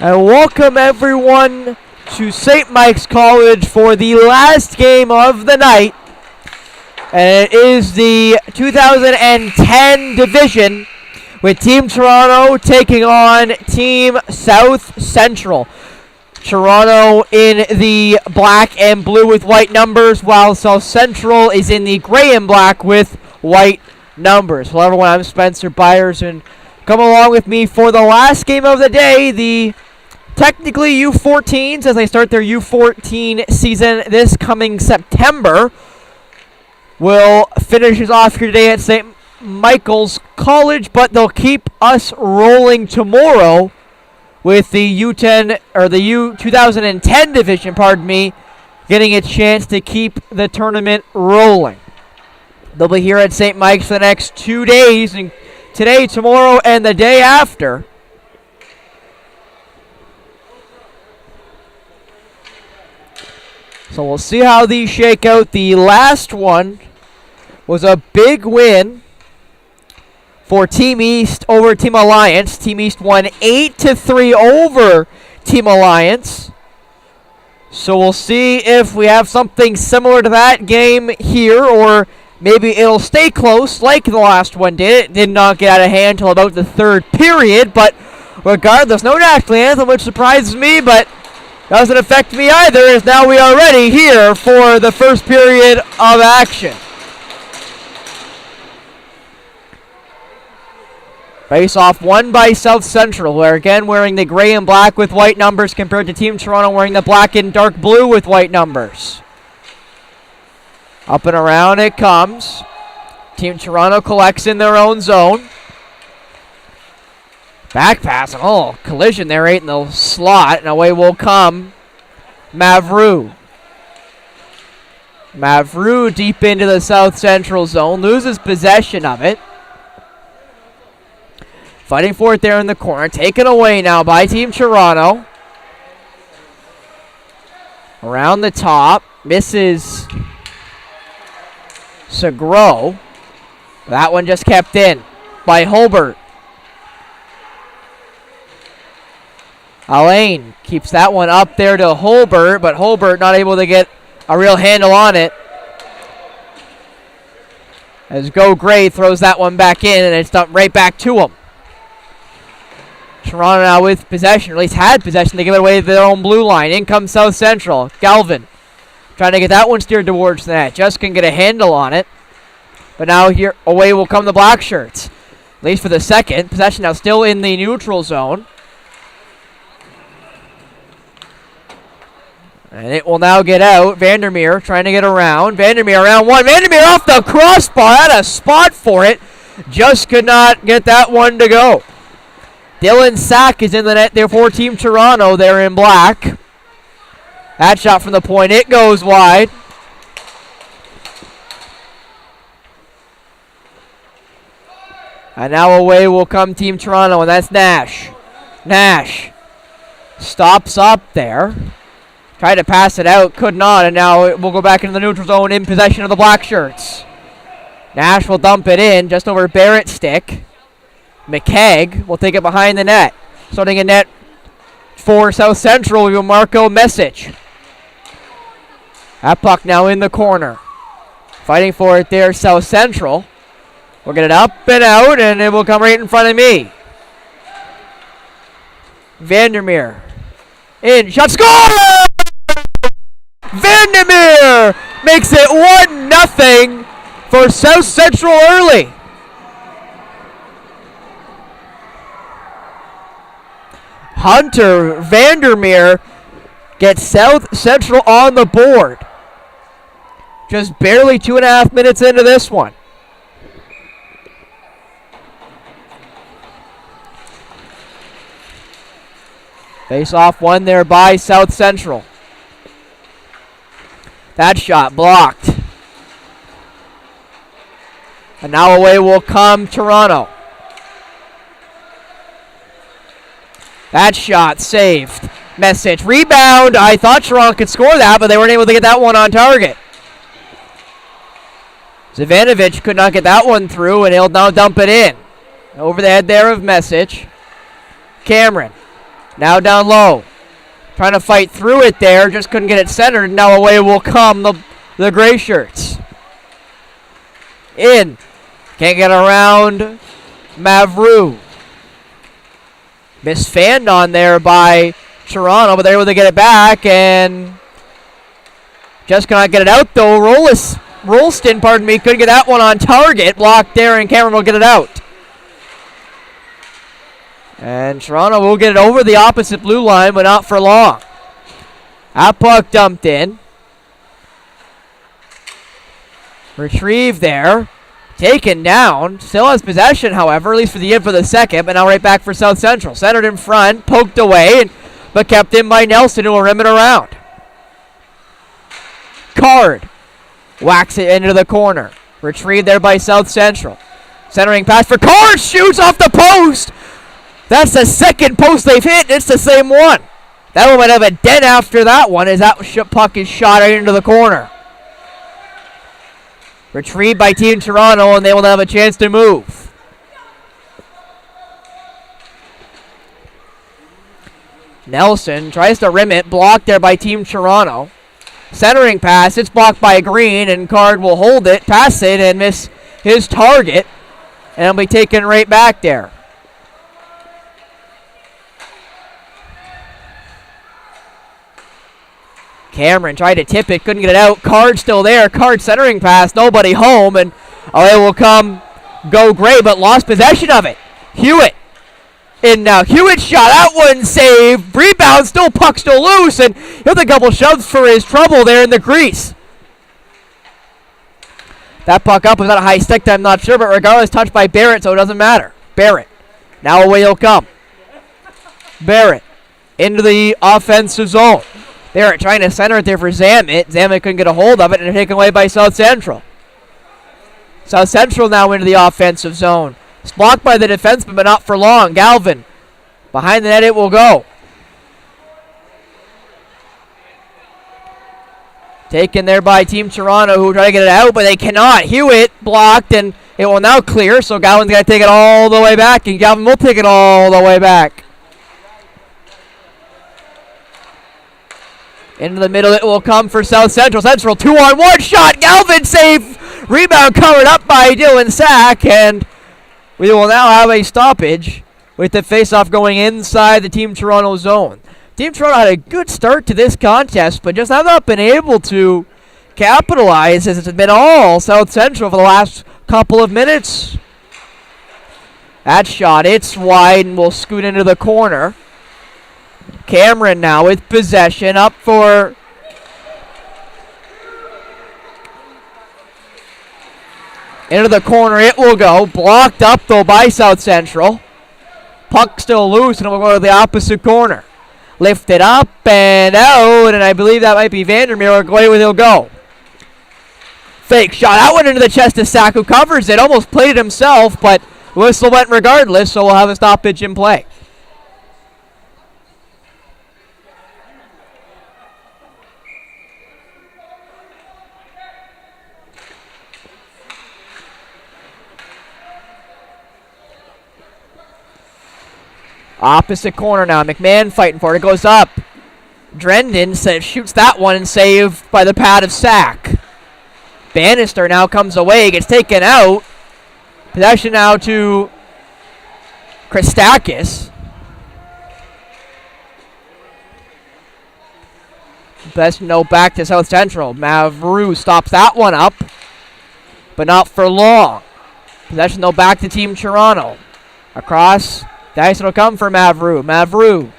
And welcome everyone to St. Mike's College for the last game of the night. And it is the 2010 division with Team Toronto taking on Team South Central. Toronto in the black and blue with white numbers, while South Central is in the gray and black with white numbers. Hello everyone, I'm Spencer Byers, and come along with me for the last game of the day, the technically U14s as they start their U14 season this coming September. Will finish us off here today at St. Michael's College, but they'll keep us rolling tomorrow with the U10 or the U2010 division, getting a chance to keep the tournament rolling. They'll be here at St. Mike's for the next 2 days, and today, tomorrow, and the day after. So we'll see how these shake out. The last one was a big win for Team East over Team Alliance. Team East won 8-3 over Team Alliance. So we'll see if we have something similar to that game here, or maybe it'll stay close like the last one did. It did not get out of hand until about the third period, but regardless, no national anthem, which surprises me, but doesn't affect me either, as now we are ready here for the first period of action. Face-off won by South Central, where again wearing the gray and black with white numbers compared to Team Toronto wearing the black and dark blue with white numbers. Up and around it comes. Team Toronto collects in their own zone. Back pass, collision there right in the slot, and away will come Mavru. Mavru deep into the South Central zone, loses possession of it. Fighting for it there in the corner, taken away now by Team Toronto. Around the top, misses Segro. That one just kept in by Holbert. Alain keeps that one up there to Holbert, but Holbert not able to get a real handle on it. As Go Gray throws that one back in, and it's dumped right back to him. Toronto now with possession, or at least had possession. They give it away to their own blue line. In comes South Central. Galvin trying to get that one steered towards the net. Just can get a handle on it. But now here away will come the Black Shirts. At least for the second. Possession now still in the neutral zone. And it will now get out. Vandermeer trying to get around. Vandermeer around one. Vandermeer off the crossbar. Had a spot for it. Just could not get that one to go. Dylan Sack is in the net there for Team Toronto. They're in black. That shot from the point. It goes wide. And now away will come Team Toronto, and that's Nash. Nash stops up there. Tried to pass it out, could not, and now it will go back into the neutral zone in possession of the Black Shirts. Nash will dump it in just over Barrett's stick. McKegg will take it behind the net. Starting a net for South Central, we will Marco Message. That puck now in the corner. Fighting for it there, South Central. We'll get it up and out, and it will come right in front of me. Vandermeer. In, shot, score! Vandermeer makes it 1-0 for South Central early. Hunter Vandermeer gets South Central on the board. Just barely 2.5 minutes into this one. Face-off won there by South Central. That shot blocked. And now away will come Toronto. That shot saved. Message. Rebound. I thought Toronto could score that, but they weren't able to get that one on target. Zivanovic could not get that one through, and he'll now dump it in. Over the head there of Message. Cameron Now down low. Trying to fight through it there. Just couldn't get it centered. Now away will come the gray shirts. In. Can't get around Mavru. Misfanned on there by Toronto, but they're able to get it back and just cannot get it out though. Rolston, couldn't get that one on target. Blocked there, and Cameron will get it out. And Toronto will get it over the opposite blue line, but not for long. That puck dumped in. Retrieved there. Taken down. Still has possession, however, at least for the second, but now right back for South Central. Centered in front, poked away, but kept in by Nelson, who will rim it around. Card. Whacks it into the corner. Retrieved there by South Central. Centering pass for Card. Shoots off the post. That's the second post they've hit. It's the same one. That one might have a dent after that one as that puck is shot right into the corner. Retrieved by Team Toronto, and they will have a chance to move. Nelson tries to rim it. Blocked there by Team Toronto. Centering pass. It's blocked by Green, and Card will hold it, pass it, and miss his target. And it'll be taken right back there. Cameron tried to tip it, couldn't get it out. Card still there. Card centering pass, nobody home, and away will come Go Gray, but lost possession of it. Hewitt in now. Hewitt shot, that one saved. Rebound, puck still loose, and he'll have a couple shoves for his trouble there in the crease. That puck up was not a high stick, I'm not sure, but regardless, touched by Barrett, so it doesn't matter. Barrett. Now away he'll come. Barrett into the offensive zone. They're trying to center it there for Zamet. Zamet couldn't get a hold of it, and they're taken away by South Central. South Central now into the offensive zone. It's blocked by the defenseman, but not for long. Galvin. Behind the net it will go. Taken there by Team Toronto, who try to get it out, but they cannot. Hewitt blocked, and it will now clear, so Galvin's got to take it all the way back, and Galvin will take it all the way back. Into the middle it will come for South Central. Central 2-on-1 shot. Galvin save. Rebound covered up by Dylan Sack. And we will now have a stoppage with the faceoff going inside the Team Toronto zone. Team Toronto had a good start to this contest, but just have not been able to capitalize as it's been all South Central for the last couple of minutes. That shot, it's wide and will scoot into the corner. Cameron now with possession up for into the corner it will go. Blocked up though by South Central. Puck still loose and it will go to the opposite corner. Lifted up and out, and I believe that might be Vandermeer. Away with he'll go. Fake shot. That went into the chest of Sack, who covers it. Almost played it himself, but whistle went regardless, so we'll have a stoppage in play. Opposite corner now. McMahon fighting for it. It goes up. Drendon shoots that one and saved by the pad of Sack. Bannister now comes away. Gets taken out. Possession now to Christakis. Possession no back to South Central. Mavru stops that one up, but not for long. Possession no back to Team Toronto. Across. Dyson will come for Mavru. Mavru.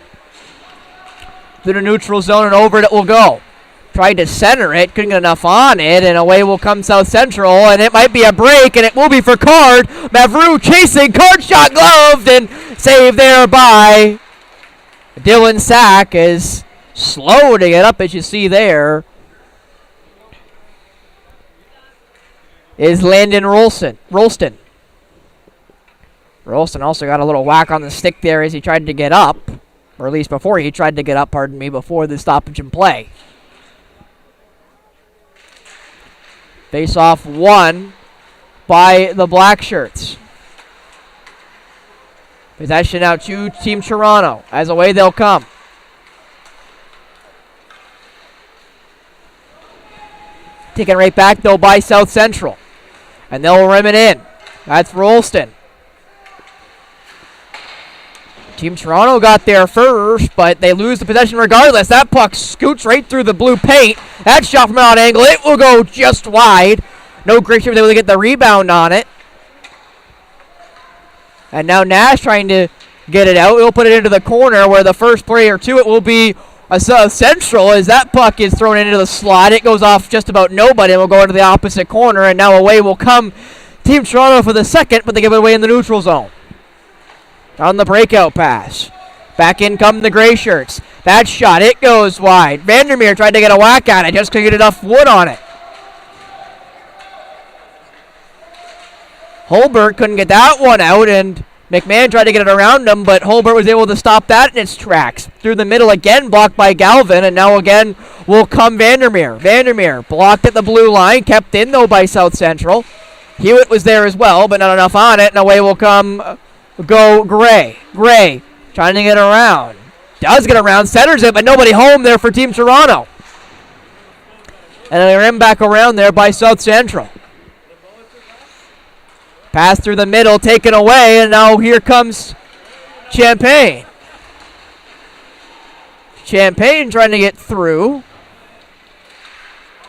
Through the neutral zone and over it will go. Tried to center it. Couldn't get enough on it. And away will come South Central. And it might be a break. And it will be for Card. Mavru chasing. Card shot gloved. And saved there by Dylan Sack. Is slow to get up, as you see there. Is Landon Rolston. Rolston also got a little whack on the stick there as he tried to get up. Or at least before he tried to get up, before the stoppage in play. Face-off won by the Black Shirts. Possession now to Team Toronto. As away they'll come. Taken right back, though, by South Central. And they'll rim it in. That's Rolston. Team Toronto got there first, but they lose the possession regardless. That puck scoots right through the blue paint. That shot from out angle, it will go just wide. No Gracie was able to get the rebound on it. And now Nash trying to get it out. He'll put it into the corner where the first player to it will be a South Central. As that puck is thrown into the slot, it goes off just about nobody and will go into the opposite corner. And now away will come Team Toronto for the second, but they give it away in the neutral zone. On the breakout pass. Back in come the Gray Shirts. That shot, it goes wide. Vandermeer tried to get a whack at it, just couldn't get enough wood on it. Holbert couldn't get that one out, and McMahon tried to get it around him, but Holbert was able to stop that in its tracks. Through the middle again, blocked by Galvin, and now again will come Vandermeer. Vandermeer blocked at the blue line, kept in though by South Central. Hewitt was there as well, but not enough on it, and away will come Gray. Gray trying to get around. Does get around, centers it, but nobody home there for Team Toronto. And they rim back around there by South Central. Pass through the middle, taken away, and now here comes Champagne. Champagne trying to get through.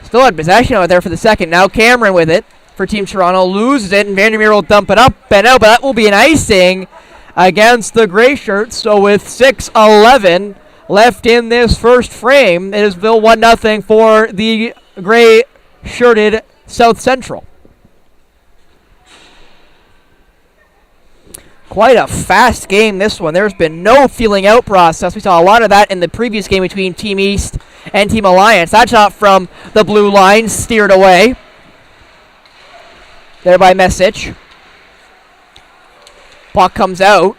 Still had possession out there for the second. Now Cameron with it for Team Toronto. Loses it, and Vandermeer will dump it up and out, but that will be an icing against the Gray Shirts. So with 6:11 left in this first frame, it is still 1-0 for the gray-shirted South Central. Quite a fast game, this one. There's been no feeling out process. We saw a lot of that in the previous game between Team East and Team Alliance. That shot from the blue line steered away there by Message. Puck comes out.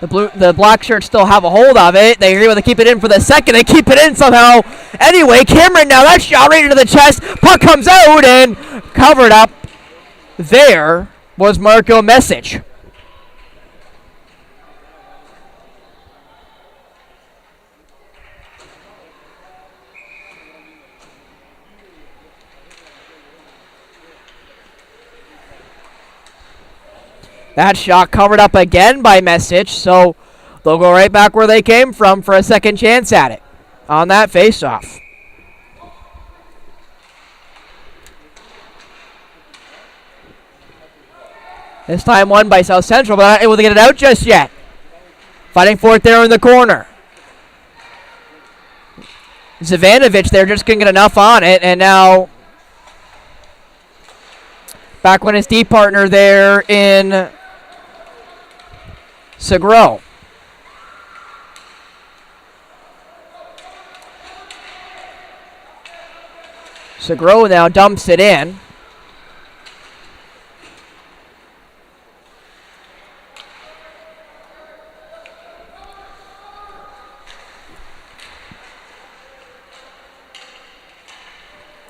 The black shirts still have a hold of it. They're able to keep it in for the second. They keep it in somehow. Anyway, Cameron now, that shot right into the chest. Puck comes out, and covered up there was Marco Message. That shot covered up again by Message, so they'll go right back where they came from for a second chance at it on that faceoff. This time won by South Central, but not able to get it out just yet. Fighting for it there in the corner. Zavanovich there just couldn't get enough on it, and now back when his D partner there in Segro. Segro now dumps it in.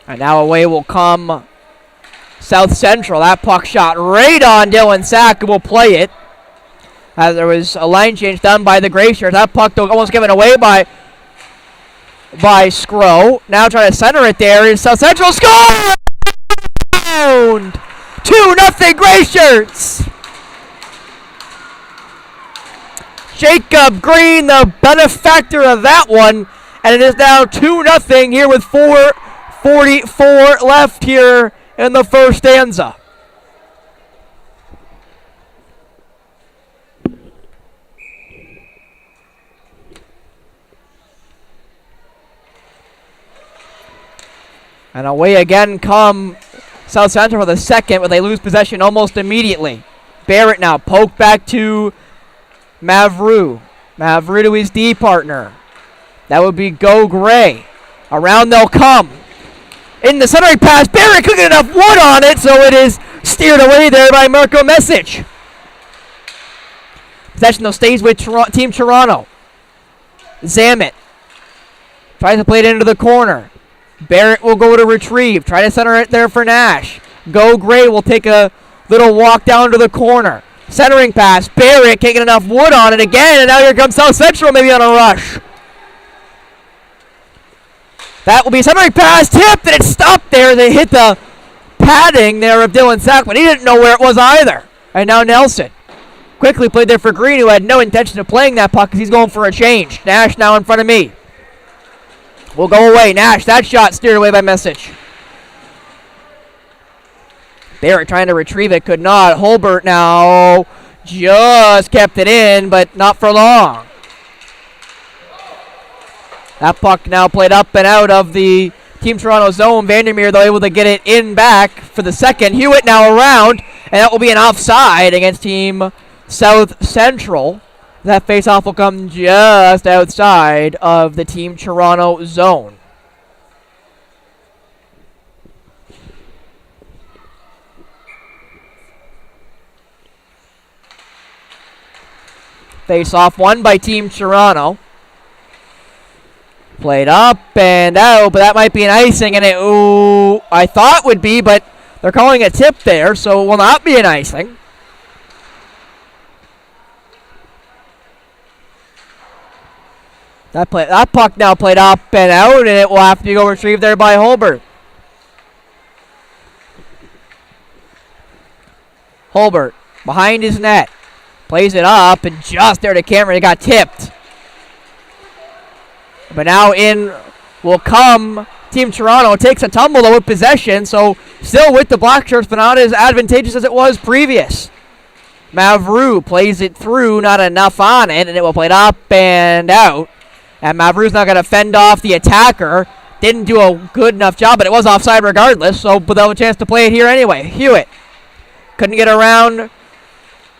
And now away will come South Central. That puck shot right on Dylan Sack, who will play it. As there was a line change done by the Gray Shirts. That puck almost given away by Scro. Now trying to center it there is South Central. Score! 2-0 Gray Shirts. Jacob Green, the benefactor of that one. And it is now 2-0 here with 4:44 left here in the first stanza. And away again come South Central for the second, but they lose possession almost immediately. Barrett now poked back to Mavru. Mavru to his D partner. That would be Go Gray. Around they'll come. In the centering pass, Barrett couldn't get enough wood on it, so it is steered away there by Marco Message. Possession though stays with Team Toronto. Zamet tries to play it into the corner. Barrett will go to retrieve. Try to center it there for Nash. Go Gray will take a little walk down to the corner. Centering pass. Barrett can't get enough wood on it again. And now here comes South Central maybe on a rush. That will be a centering pass. Tipped and it stopped there. They hit the padding there of Dylan Sack, but he didn't know where it was either. And now Nelson quickly played there for Green, who had no intention of playing that puck because he's going for a change. Nash now in front of me. Will go away. Nash, that shot steered away by Message. Barrett trying to retrieve it, could not. Holbert now just kept it in, but not for long. That puck now played up and out of the Team Toronto zone. Vandermeer, though, able to get it in back for the second. Hewitt now around, and that will be an offside against Team South Central. That faceoff will come just outside of the Team Toronto zone. Face-off won by Team Toronto. Played up and out, but that might be an icing, and I thought would be, but they're calling a tip there, so it will not be an icing. That puck now played up and out, and it will have to go retrieved there by Holbert. Holbert behind his net. Plays it up, and just there to Cameron. It got tipped. But now in will come Team Toronto. Takes a tumble though with possession, so still with the Black Shirts, but not as advantageous as it was previous. Mavru plays it through, not enough on it, and it will play it up and out. And Mavru's not going to fend off the attacker. Didn't do a good enough job, but it was offside regardless, so but they'll have a chance to play it here anyway. Hewitt couldn't get around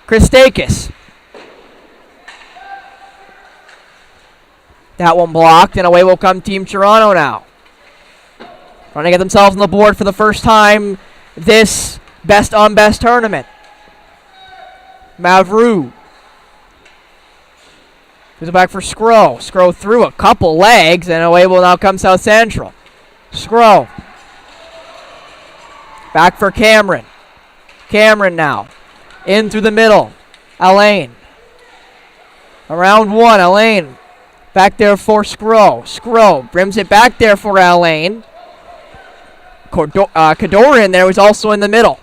Christakis. That one blocked, and away will come Team Toronto now. Trying to get themselves on the board for the first time this best-on-best tournament. Mavru. Goes back for Skro. Skro through a couple legs, and away will now come South Central. Skro. Back for Cameron. Cameron now. In through the middle. Alain. Around one. Alain. Back there for Skro. Skro brims it back there for Alain. Kadoran there was also in the middle.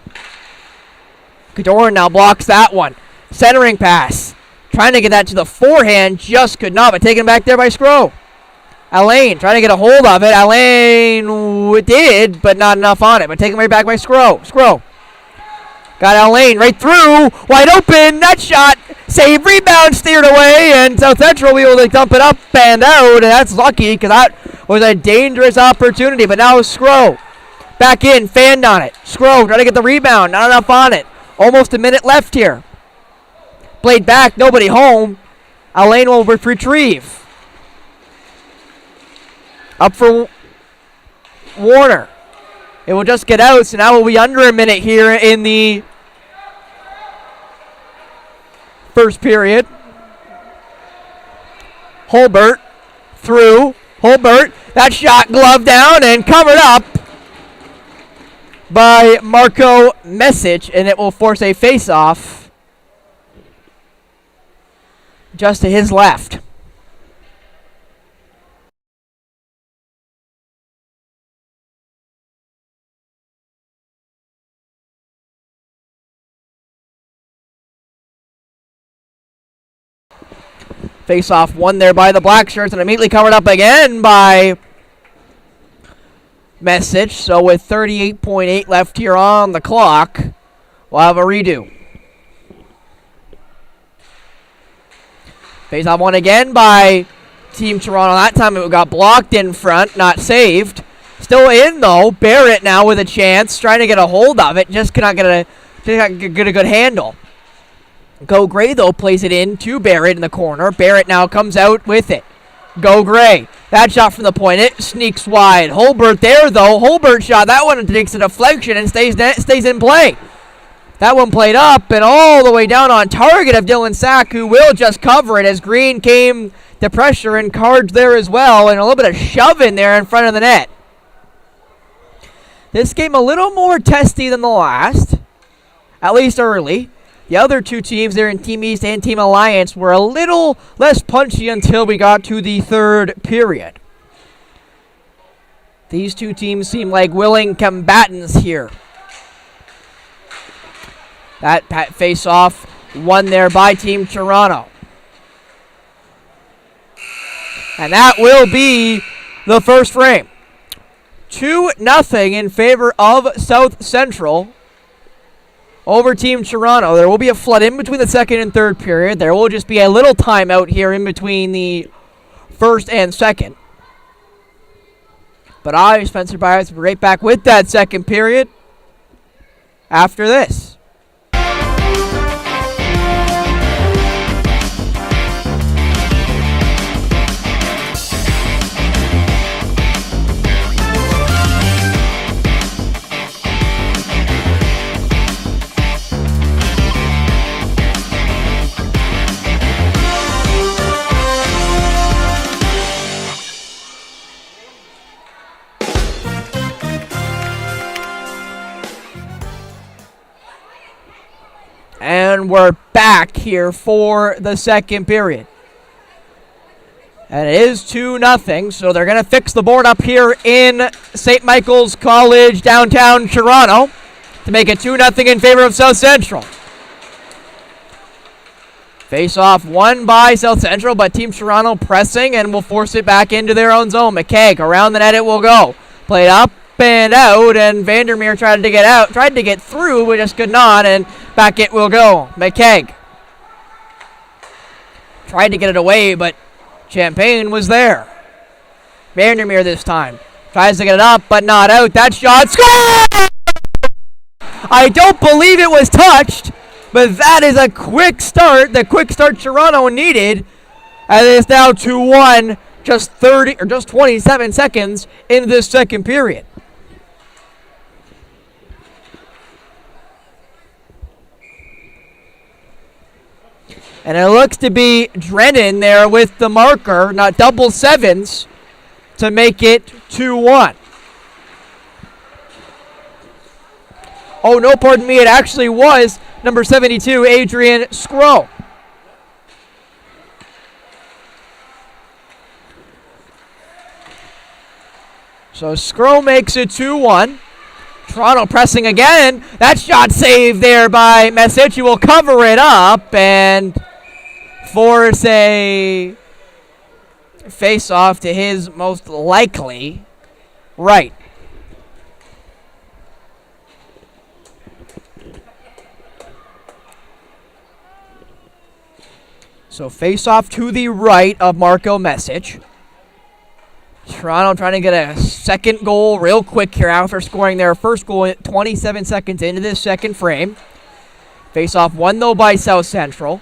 Kadoran now blocks that one. Centering pass. Trying to get that to the forehand. Just could not, but taken back there by Skro. Alain trying to get a hold of it. Alain did, but not enough on it. But taken right back by Skro. Skro. Got Alain right through. Wide open. That shot. Save. Rebound. Steered away. And South Central will be able to dump it up and out. And that's lucky because that was a dangerous opportunity. But now Skro. Back in. Fanned on it. Skro trying to get the rebound. Not enough on it. Almost a minute left here. Played back. Nobody home. Alain will retrieve. Up for Warner. It will just get out, so now we'll be under a minute here in the first period. Holbert through. Holbert, that shot gloved down and covered up by Marco Message, and it will force a face-off just to his left. Face-off won there by the Black Shirts and immediately covered up again by Message. So with 38.8 left here on the clock, we'll have a redo. Face-off won again by Team Toronto. That time it got blocked in front, not saved. Still in though. Barrett now with a chance, trying to get a hold of it. Just cannot get a good handle. Go Gray, though, plays it in to Barrett in the corner. Barrett now comes out with it. Go Gray. That shot from the point. It sneaks wide. Holbert there, though. Holbert shot. That one takes a deflection and stays in play. That one played up and all the way down on target of Dylan Sack, who will just cover it as Green came to pressure and Cards there as well. And a little bit of shove in there in front of the net. This game a little more testy than the last. At least early. The other two teams there in Team East and Team Alliance were a little less punchy until we got to the third period. These two teams seem like willing combatants here. That face-off won there by Team Toronto. And that will be the first frame. 2-0 in favor of South Central over Team Toronto. There will be a flood in between the second and third period. There will just be a little timeout here in between the first and second. But I, Spencer Byers, will be right back with that second period after this. And we're back here for the second period. And it is 2-0, so they're going to fix the board up here in St. Michael's College, downtown Toronto, to make it 2-0 in favor of South Central. Face-off won by South Central, but Team Toronto pressing and will force it back into their own zone. McKeag, around the net it will go. Played up and out, and Vandermeer tried to get through, but just could not, and back it will go. McKeag tried to get it away, but Champagne was there. Vandermeer this time tries to get it up, but not out. That shot, score! I don't believe it was touched, but that is a quick start. The quick start Toronto needed, and it is now 2-1, just 27 seconds into this second period. And it looks to be Drennan there with the marker, not double sevens, to make it 2-1. Oh, no, pardon me. It actually was number 72, Adrian Skro. So Skro makes it 2-1. Toronto pressing again. That shot saved there by Messich. He will cover it up and force a face-off to his most likely right. So face-off to the right of Marco Messich. Toronto trying to get a second goal real quick here after scoring their first goal 27 seconds into this second frame. Face-off won, though, by South Central,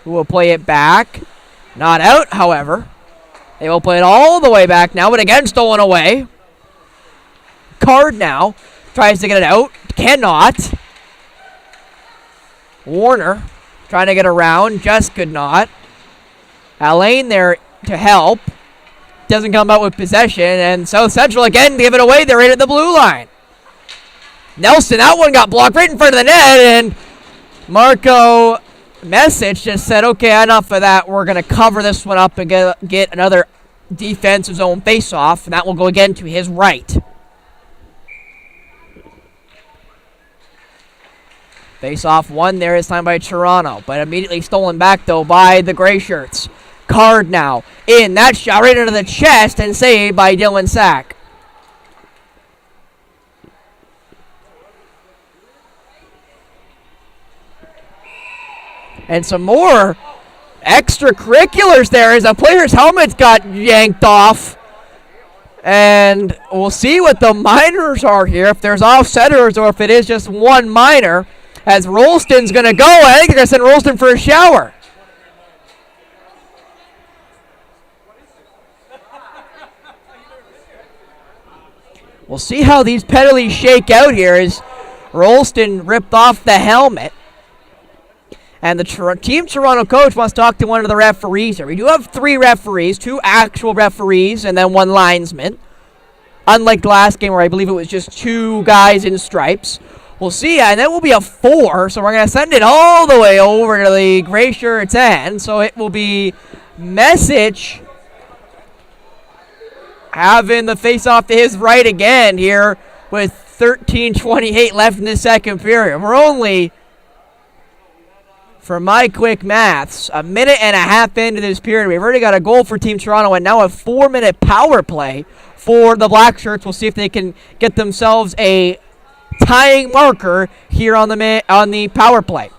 who will play it back. Not out, however. They will play it all the way back now, but again stolen away. Card now tries to get it out. Cannot. Warner trying to get around. Just could not. Alain there to help. Doesn't come out with possession, and South Central again give it away. They're right at the blue line. Nelson, that one got blocked right in front of the net, and Marco Messich just said, okay, enough of that. We're going to cover this one up and get another defensive zone face-off, and that will go again to his right. Face-off won there this time by Toronto, but immediately stolen back, though, by the Gray Shirts. Card now in. That shot right into the chest and saved by Dylan Sack. And some more extracurriculars there as a player's helmet got yanked off. And we'll see what the minors are here, if there's offsetters or if it is just one minor. As Rolston's going to go. I think they're going to send Rolston for a shower. We'll see how these penalties shake out here as Rolston ripped off the helmet. And the Team Toronto coach wants to talk to one of the referees here. We do have 3 referees, 2 actual referees, and then 1 linesman. Unlike the last game where I believe it was just 2 guys in stripes. We'll see, and that will be a 4, so we're going to send it all the way over to the gray shirts end. So it will be Message having the face-off to his right again here with 13:28 left in the second period. We're only, for my quick maths, a minute and a half into this period. We've already got a goal for Team Toronto and now a 4-minute power play for the Black Shirts. We'll see if they can get themselves a tying marker here on the power play.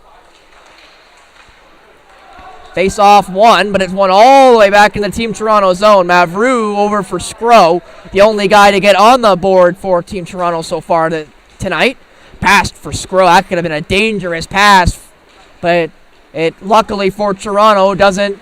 Face off one, but it's one all the way back in the Team Toronto zone. Mavru over for Scro, the only guy to get on the board for Team Toronto so far tonight. Passed for Scro. That could have been a dangerous pass, but it luckily for Toronto doesn't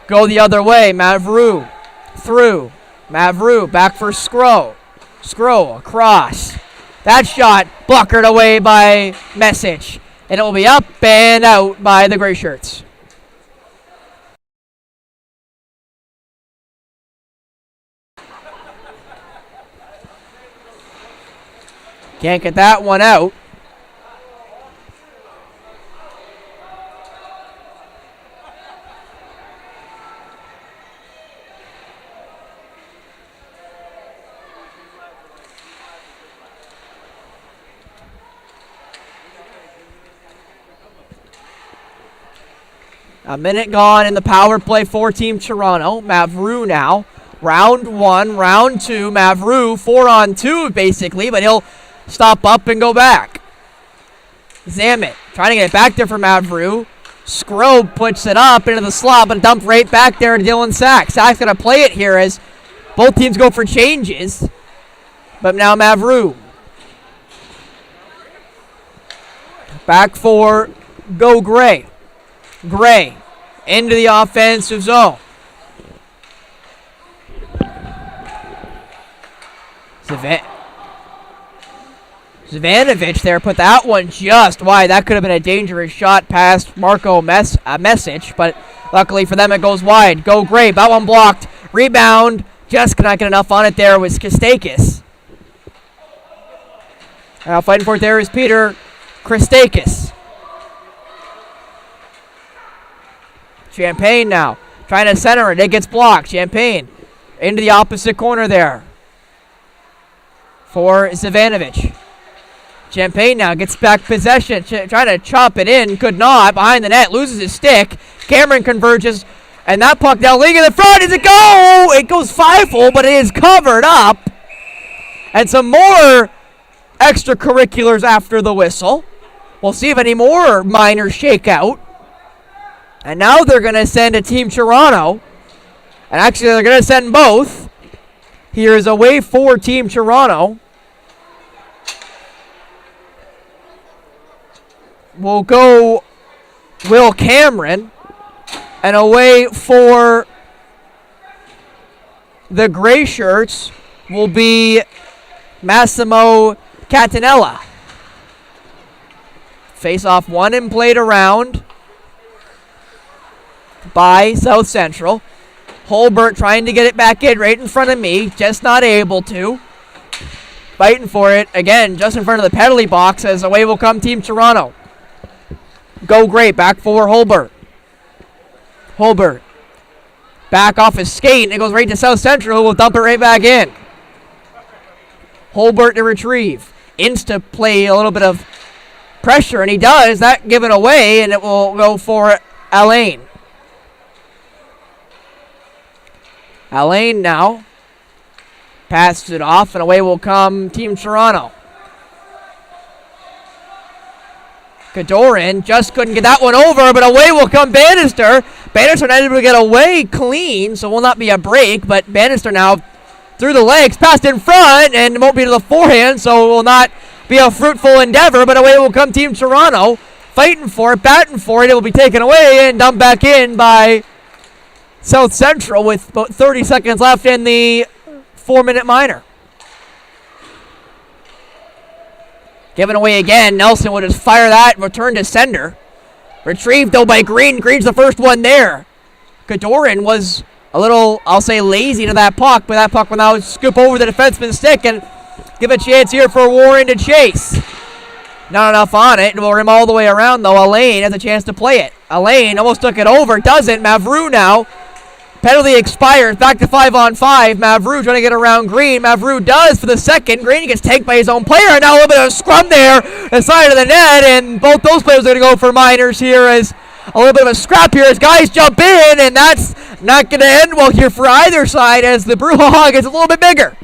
go the other way. Mavru through. Mavru back for Scro. Scro across. That shot blockered away by Message. And it will be up and out by the Gray Shirts. Can't get that one out. A minute gone in the power play for Team Toronto. Mavru now. Round one, round two. Mavru 4-on-2 basically, but he'll stop up and go back. Zamet trying to get it back there for Mavru. Scro puts it up into the slot, but dumped right back there to Dylan Sack. Sack's going to play it here as both teams go for changes. But now Mavru. Back for Go Gray. Gray into the offensive zone. Zvanovich there put that one just wide. That could have been a dangerous shot past Marco Message, but luckily for them it goes wide. Go Gray, that one blocked. Rebound, just cannot get enough on it there with Kostakis. Now fighting for it there is Peter Kostakis. Champagne now trying to center it. It gets blocked. Champagne into the opposite corner there for Zvanovich. Champagne now gets back possession, trying to chop it in, could not, behind the net, loses his stick. Cameron converges, and that puck now leaking in the front. Does it go? It goes 5-hole, but it is covered up. And some more extracurriculars after the whistle. We'll see if any more minors shake out. And now they're going to send a Team Toronto. And actually, they're going to send both. Here is away for Team Toronto. Will go Will Cameron. And away for the Gray Shirts will be Massimo Catanella. Face off one and played around by South Central. Holbert trying to get it back in right in front of me, just not able to. Fighting for it again, just in front of the penalty box as away will come Team Toronto. Go Gray, back for Holbert. Holbert back off his skate, and it goes right to South Central, who will dump it right back in. Holbert to retrieve. Insta play a little bit of pressure, and he does. That given away, and it will go for Alain. Alain now passes it off, and away will come Team Toronto. Kadorin just couldn't get that one over, but away will come Bannister. Bannister not able to get away clean, so will not be a break, but Bannister now through the legs, passed in front, and it won't be to the forehand, so it will not be a fruitful endeavor, but away will come Team Toronto. Fighting for it, batting for it, it will be taken away and dumped back in by South Central with about 30 seconds left in the 4-minute minor. Given away again. Nelson would just fire that and return to sender. Retrieved though by Green. Green's the first one there. Kadorin was a little, I'll say, lazy to that puck, but that puck will now scoop over the defenseman's stick and give a chance here for Warren to chase. Not enough on it. We'll rim all the way around, though. Alain has a chance to play it. Alain almost took it over. Doesn't. Mavru now. Penalty expires. Back to 5-on-5. Mavru trying to get around Green. Mavru does for the second. Green gets taken by his own player. And now a little bit of scrum there. The side of the net. And both those players are going to go for Miners here as a little bit of a scrap here as guys jump in. And that's not going to end well here for either side as the brouhaha gets a little bit bigger.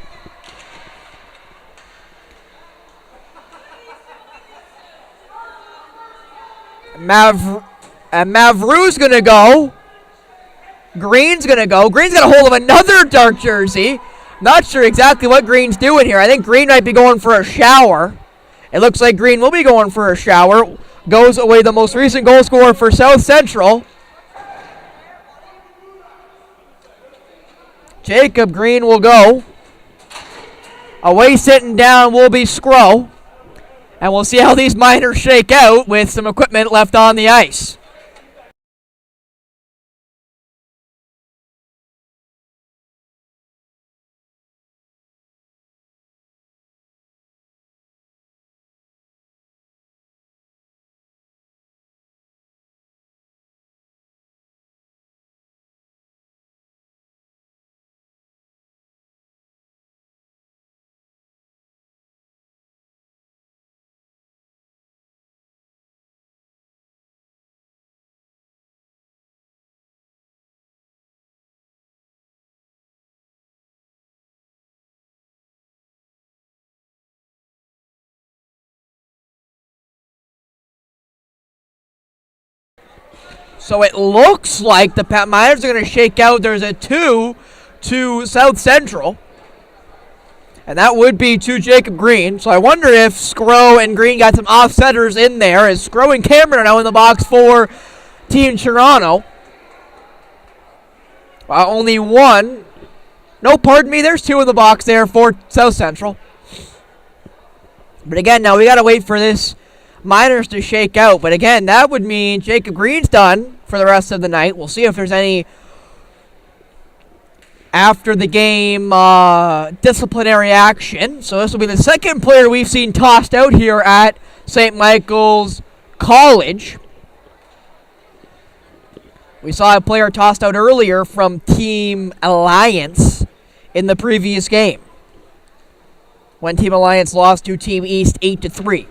Mavru's going to go. Green's going to go. Green's got a hold of another dark jersey. Not sure exactly what Green's doing here. I think Green might be going for a shower. It looks like Green will be going for a shower. Goes away the most recent goal scorer for South Central. Jacob Green will go. Away sitting down will be Scro. And we'll see how these Miners shake out with some equipment left on the ice. So it looks like the Miners are going to shake out. There's a 2 to South Central. And that would be to Jacob Green. So I wonder if Scro and Green got some offsetters in there, as Scro and Cameron are now in the box for Team Toronto. Only one. No, pardon me. There's 2 in the box there for South Central. But again, now we got to wait for this Miners to shake out. But again, that would mean Jacob Green's done for the rest of the night. We'll see if there's any after the game disciplinary action. So this will be the second player we've seen tossed out here at St. Michael's College. We saw a player tossed out earlier from Team Alliance in the previous game, when Team Alliance lost to Team East 8-3.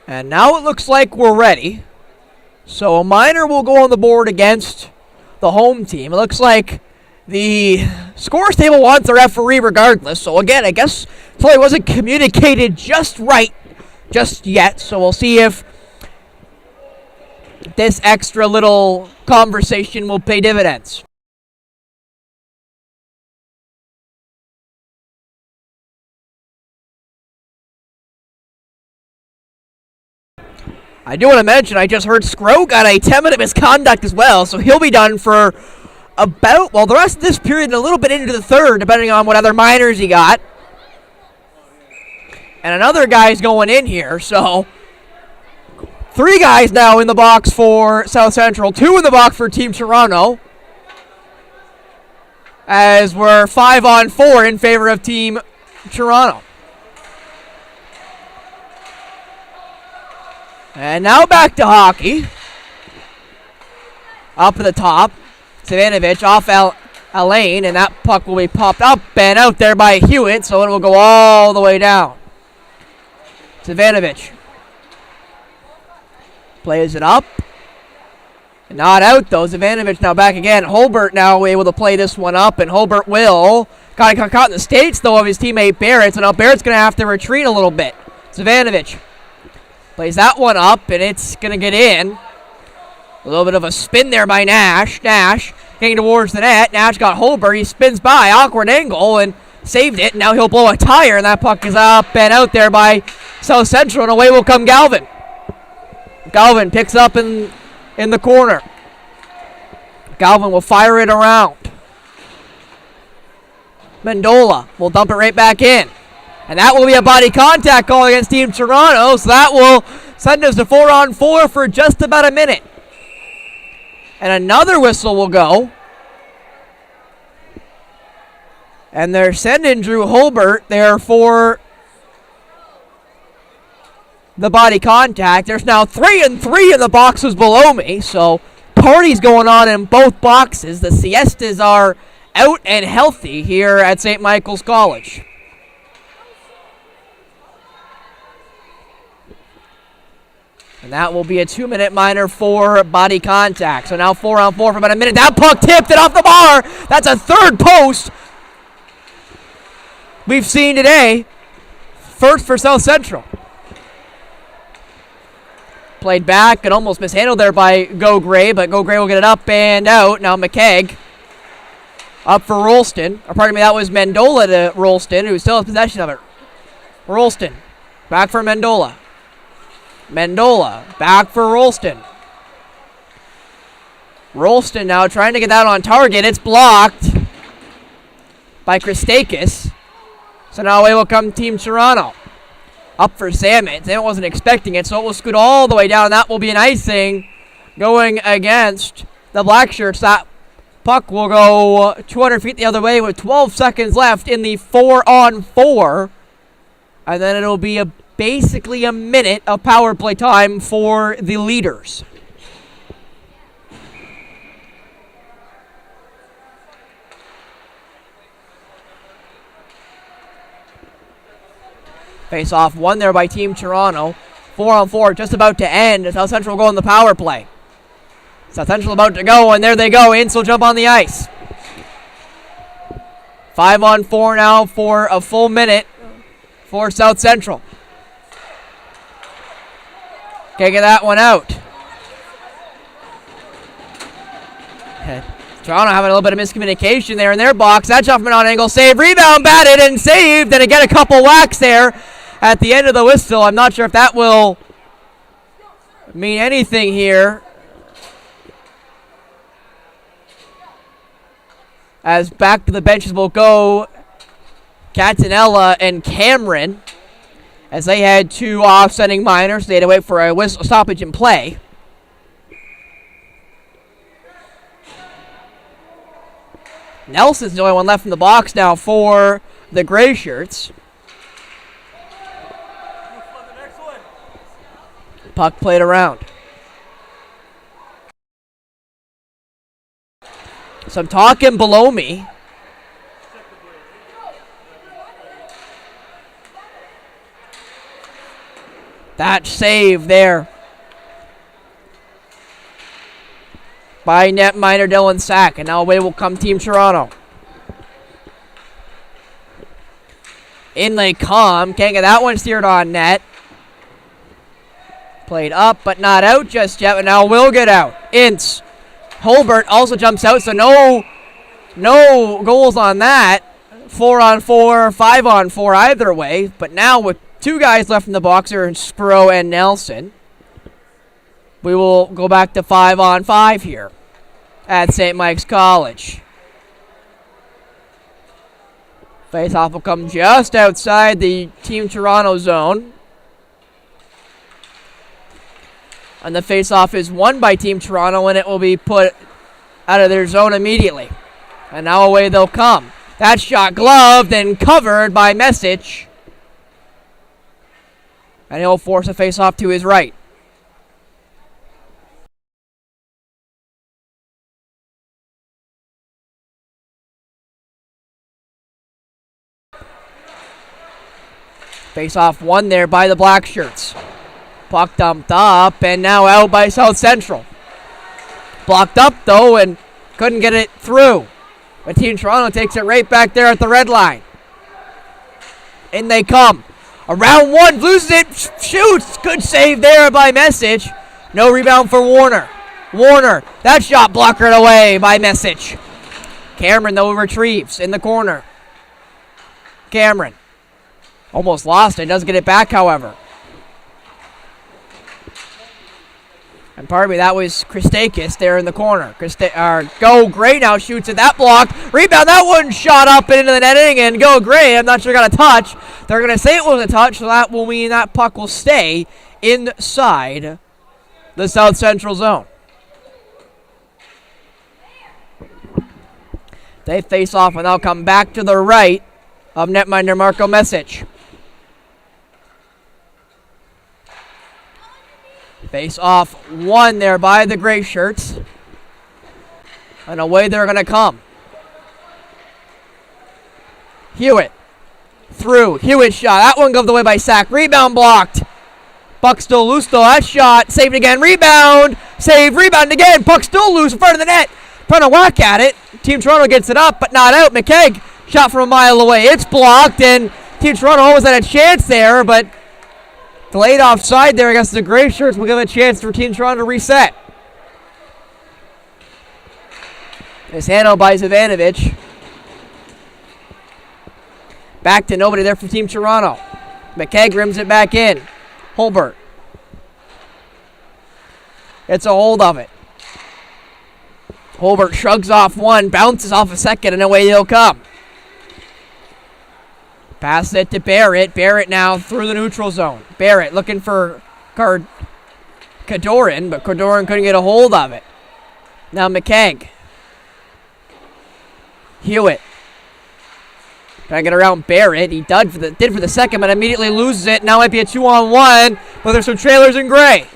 And now it looks like we're ready. So a Miner will go on the board against the home team. It looks like the scores table wants a referee regardless. So again, I guess it probably wasn't communicated just right just yet. So we'll see if this extra little conversation will pay dividends. I do want to mention, I just heard Scro got a 10-minute misconduct as well, so he'll be done for about, well, the rest of this period and a little bit into the third, depending on what other Miners he got. And another guy's going in here, so 3 guys now in the box for South Central, 2 in the box for Team Toronto, as we're 5-on-4 in favor of Team Toronto. And now back to hockey. Up at the top. Savanovic off Alain, and that puck will be popped up and out there by Hewitt, so it will go all the way down. Savanovic plays it up. Not out, though. Savanovic now back again. Holbert now able to play this one up, and Holbert will. Got caught in the skates, though, of his teammate Barrett, so now Barrett's going to have to retreat a little bit. Savanovic plays that one up, and it's going to get in. A little bit of a spin there by Nash. Nash getting towards the net. Nash got Holbert. He spins by. Awkward angle, and saved it. Now he'll blow a tire, and that puck is up and out there by South Central, and away will come Galvin. Galvin picks up in the corner. Galvin will fire it around. Mendola will dump it right back in. And that will be a body contact call against Team Toronto, so that will send us to 4-on-4 for just about a minute. And another whistle will go. And they're sending Drew Holbert there for the body contact. There's now 3-3 in the boxes below me, so parties going on in both boxes. The Siestas are out and healthy here at St. Michael's College. And that will be a 2-minute minor for body contact. So now 4-on-4 for about a minute. That puck tipped it off the bar. That's a third post we've seen today. First for South Central. Played back and almost mishandled there by Go Gray, but Go Gray will get it up and out. Now McKegg up for Rolston. Or pardon me, that was Mendola to Rolston, who still has possession of it. Rolston back for Mendola. Mendola back for Rolston. Rolston now trying to get that on target. It's blocked by Christakis. So now away will come Team Toronto. Up for Salmon. Salmon wasn't expecting it, so it will scoot all the way down. That will be an icing going against the Black Shirts. That puck will go 200 feet the other way with 12 seconds left in the 4-on-4. And then it'll be basically a minute of power play time for the leaders. Face off won there by Team Toronto. 4-on-4 just about to end. South Central will go in the power play. South Central about to go, and there they go. Ince will jump on the ice. 5-on-4 now for a full minute for South Central. Can't get that one out. Toronto having a little bit of miscommunication there in their box. That Juffman on angle save. Rebound batted and saved. And again, a couple whacks there at the end of the whistle. I'm not sure if that will mean anything here. As back to the benches will go Catanella and Cameron. As they had two offsetting minors, they had to wait for a whistle stoppage in play. Nelson's the only one left in the box now for the Gray Shirts. Puck played around. So I'm talking below me. That save there by netminder Dylan Sack. And now away will come Team Toronto. Inlay calm. Can't get that one steered on net. Played up but not out just yet. But now will get out. Ince. Holbert also jumps out. So no goals on that. 4-on-4, 5-on-4 either way. But now with two guys left in the box here in Spro and Nelson, we will go back to 5-on-5 here at St. Mike's College. Face-off will come just outside the Team Toronto zone. And the face-off is won by Team Toronto, and it will be put out of their zone immediately. And now away they'll come. That shot gloved and covered by Message. And he'll force a face-off to his right. Face-off won there by the Black Shirts. Puck dumped up and now out by South Central. Blocked up though and couldn't get it through. But Team Toronto takes it right back there at the red line. In they come. Around one, loses it, shoots. Good save there by Message. No rebound for Warner. Warner, that shot blockered away by Message. Cameron, though, retrieves in the corner. Cameron almost lost it. Doesn't get it back, however. And pardon me, that was Christakis there in the corner. Go Gray now shoots at that block. Rebound, that one shot up into the netting, and Go Gray, I'm not sure got a touch. They're going to say it was a touch, so that will mean that puck will stay inside the South Central zone. They face off and they'll come back to the right of netminder Marco Messich. Face off one there by the gray shirts. And away they're going to come. Hewitt. Through. Hewitt shot. That one goes away by Sack. Rebound blocked. Puck still loose though. That shot. Saved again. Rebound. Save. Rebound again. Puck still loose in front of the net. Trying to whack at it. Team Toronto gets it up, but not out. McKegg shot from a mile away. It's blocked, and Team Toronto almost had a chance there, but delayed offside there against the gray shirts will give a chance for Team Toronto to reset. It's handled by Zivanovic. Back to nobody there for Team Toronto. McKegg rims it back in. Holbert. It's a hold of it. Holbert shrugs off one, bounces off a second, and away they'll come. Pass it to Barrett. Barrett now through the neutral zone. Barrett looking for Kadorin, but Kadorin couldn't get a hold of it. Now McKegg. Hewitt. Trying to get around Barrett. He did for the second, but immediately loses it. Now might be a 2-on-1, but there's some trailers in gray.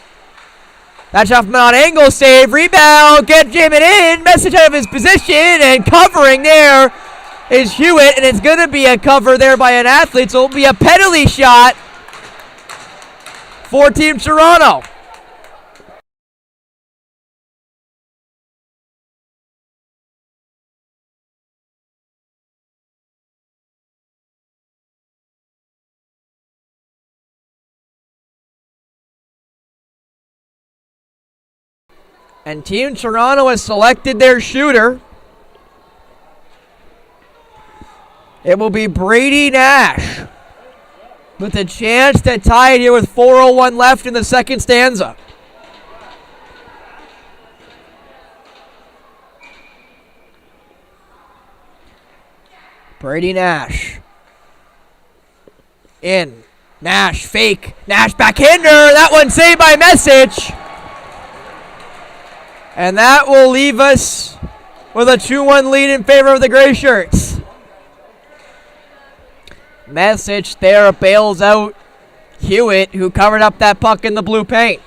That shot from an angle save. Rebound. Get jamming in. Message out of his position, and covering there is Hewitt, and it's going to be a cover there by an athlete, so it'll be a penalty shot for Team Toronto. And Team Toronto has selected their shooter. It will be Brady Nash with a chance to tie it here with 4:01 left in the second stanza. Brady Nash. In. Nash fake. Nash backhander. That one saved by Messich. And that will leave us with a 2-1 lead in favor of the gray shirts. Messich there bails out Hewitt, who covered up that puck in the blue paint.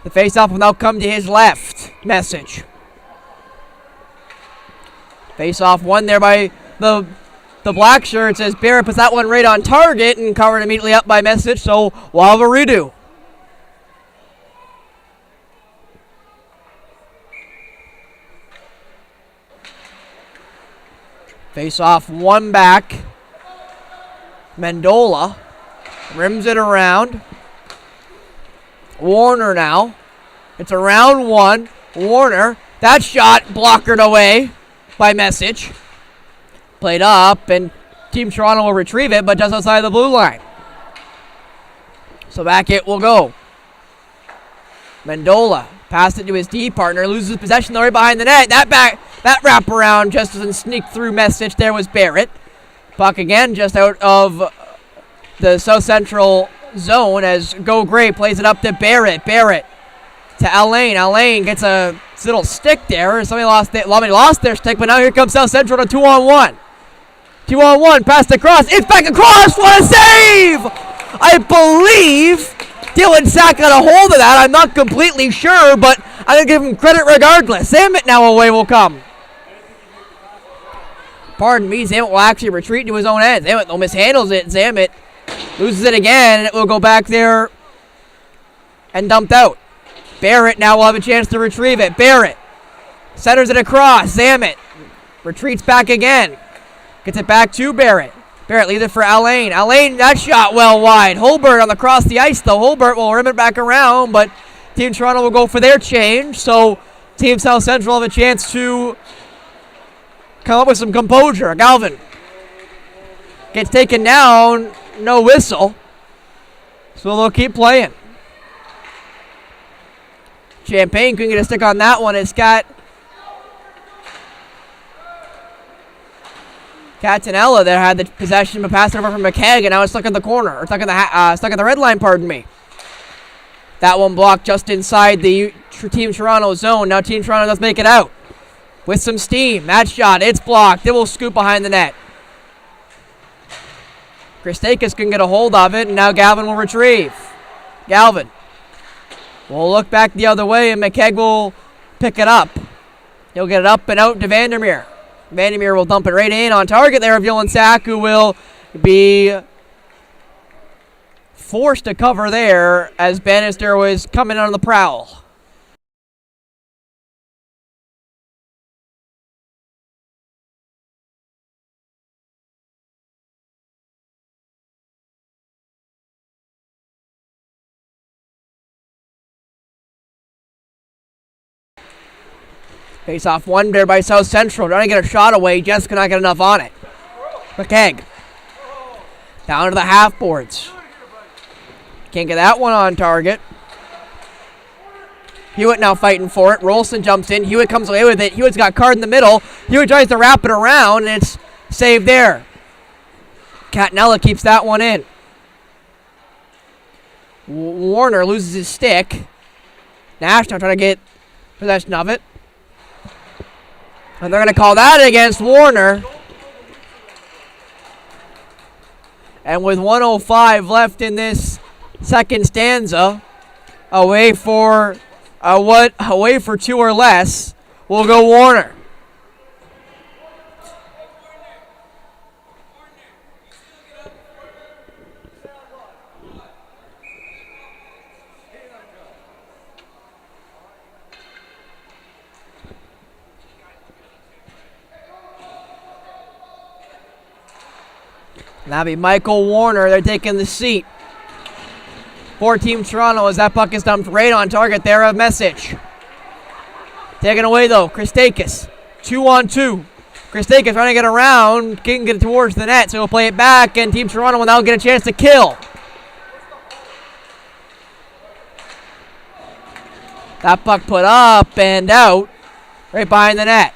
The face-off will now come to his left. Messich. Face-off won there by the black shirts as Barrett puts that one right on target and covered immediately up by Messich, so we'll have a redo. Face off one back. Mendola rims it around. Warner now. It's around one. Warner. That shot blockered away by Messich. Played up, and Team Toronto will retrieve it, but just outside the blue line. So back it will go. Mendola passed it to his D partner, loses possession right behind the net. That wraparound just doesn't sneak through Messich. There was Barrett. Puck again just out of the south central zone as Go Gray plays it up to Barrett. Barrett to Alain. Alain gets a little stick there. Somebody lost their stick, but now here comes South Central to 2-on-1. 2-on-1, passed across. It's back across. What a save! I believe Dylan Sack got a hold of that. I'm not completely sure, but I'm going to give him credit regardless. Zammit now away will come. Pardon me, Zammit will actually retreat to his own end. Zammit though mishandles it. Zammit loses it again, and it will go back there and dumped out. Barrett now will have a chance to retrieve it. Barrett centers it across. Zammit retreats back again. Gets it back to Barrett. Barrett leaves it for Alain. Alain, that shot well wide. Holbert on the cross the ice, though. Holbert will rim it back around, but Team Toronto will go for their change. So Team South Central have a chance to come up with some composure. Galvin gets taken down. No whistle. So they'll keep playing. Champagne couldn't get a stick on that one. It's got Catanella there had the possession, but passed it over from McKegg, and now it's stuck in the corner, or stuck in the red line. Pardon me. That one blocked just inside the Team Toronto zone. Now Team Toronto does make it out. with some steam. That shot, it's blocked. It will scoop behind the net. Christakis can get a hold of it, and now Galvin will retrieve. Galvin will look back the other way, and McKegg will pick it up. He'll get it up and out to Vandermeer. Vandermeer will dump it right in on target there of Yolan Sack, who will be forced to cover there as Bannister was coming on the prowl. Face off one there by South Central. Trying to get a shot away. Just cannot get enough on it. McKegg. Down to the half boards. Can't get that one on target. Hewitt now fighting for it. Rolston jumps in. Hewitt comes away with it. Hewitt's got card in the middle. Hewitt tries to wrap it around, and it's saved there. Catanella keeps that one in. Warner loses his stick. Nash now trying to get possession of it. And they're going to call that against Warner. And with 1:05 left in this second stanza, away for two or less, will go Warner. That'll be Michael Warner. They're taking the seat for Team Toronto as that puck is dumped right on target there of Message. Taken away though, Christakis. 2-on-2. Christakis trying to get around. Can get it towards the net, so he'll play it back, and Team Toronto will now get a chance to kill. That puck put up and out right behind the net.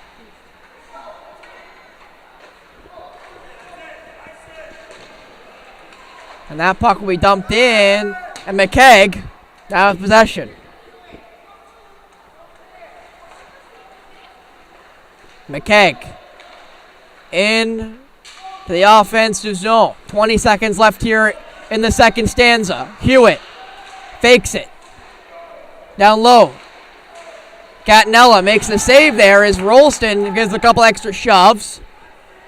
And that puck will be dumped in, and McKegg now with possession. McKegg in to the offensive zone. 20 seconds left here in the second stanza. Hewitt fakes it. Down low. Catanella makes the save there as Rolston gives a couple extra shoves.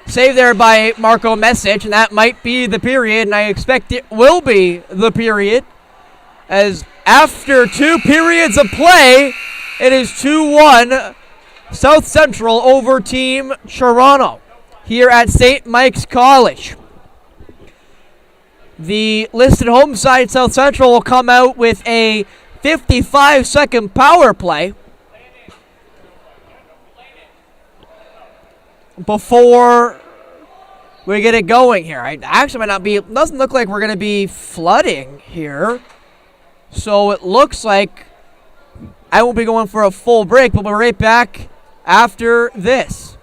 Save there by Marco Message, and that might be the period, and I expect it will be the period, as after 2 periods of play, it is 2-1 South Central over Team Toronto here at St. Mike's College. The listed home side, South Central, will come out with a 55-second power play before we get it going here. I actually might not be, it doesn't look like we're going to be flooding here. So it looks like I won't be going for a full break, but we'll be right back after this.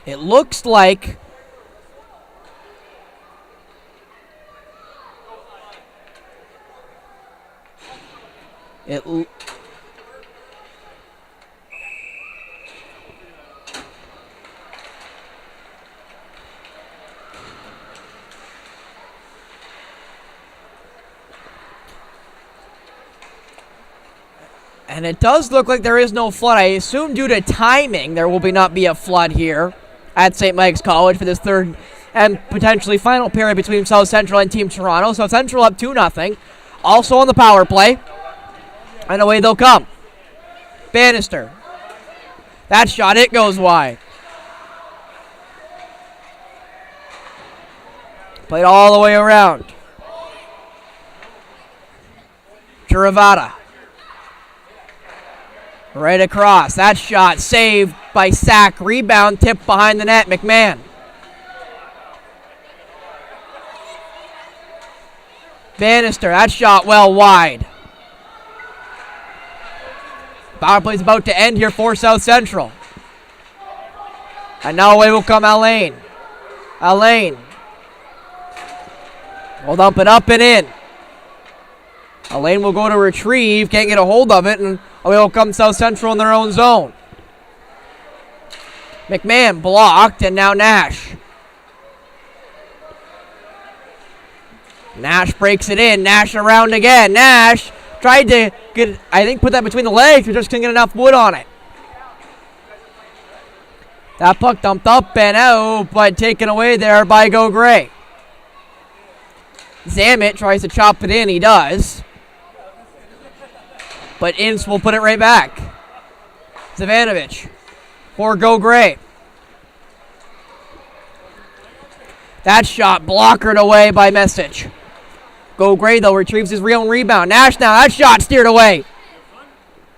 It looks like and it does look like there is no flood. I assume due to timing there will not be a flood here at St. Mike's College for this third and potentially final period between South Central and Team Toronto. South Central up 2-0. Also on the power play. And away they'll come. Bannister. That shot, it goes wide. Played all the way around. Chiravata. Right across. That shot saved by Sack. Rebound tipped behind the net. McMahon. Bannister. That shot well wide. Power play's about to end here for South Central. And now away will come Alain. Alain. Will dump it up and in. Alain will go to retrieve. Can't get a hold of it. And away will come South Central in their own zone. McMahon blocked. And now Nash. Nash breaks it in. Nash around again. Nash tried to get, I think, put that between the legs, but just couldn't get enough wood on it. That puck dumped up and out, but taken away there by Go Gray. Zammit tries to chop it in. He does. But Ince will put it right back. Zavanovich for Go Gray. That shot blockered away by Message. Go Gray, though, retrieves his own rebound. Nash now, that shot steered away.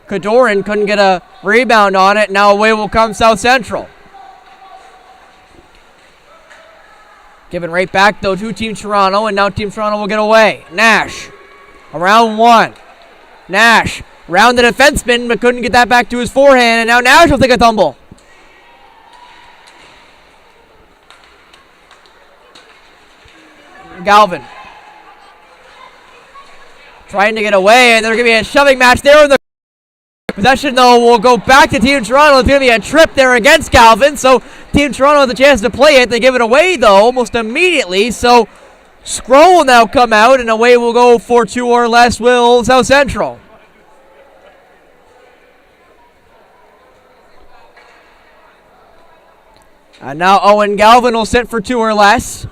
Kadoran couldn't get a rebound on it. Now away will come South Central. Given right back, though, to Team Toronto, and now Team Toronto will get away. Nash, around one. Nash, round the defenseman, but couldn't get that back to his forehand, and now Nash will take a tumble. Galvin. Trying to get away, and there's going to be a shoving match there. In the possession, though, will go back to Team Toronto. It's going to be a trip there against Galvin, so Team Toronto has a chance to play it. They give it away, though, almost immediately, so Scroll will now come out, and away will go for two or less will South Central. And now Owen Galvin will sit for two or less.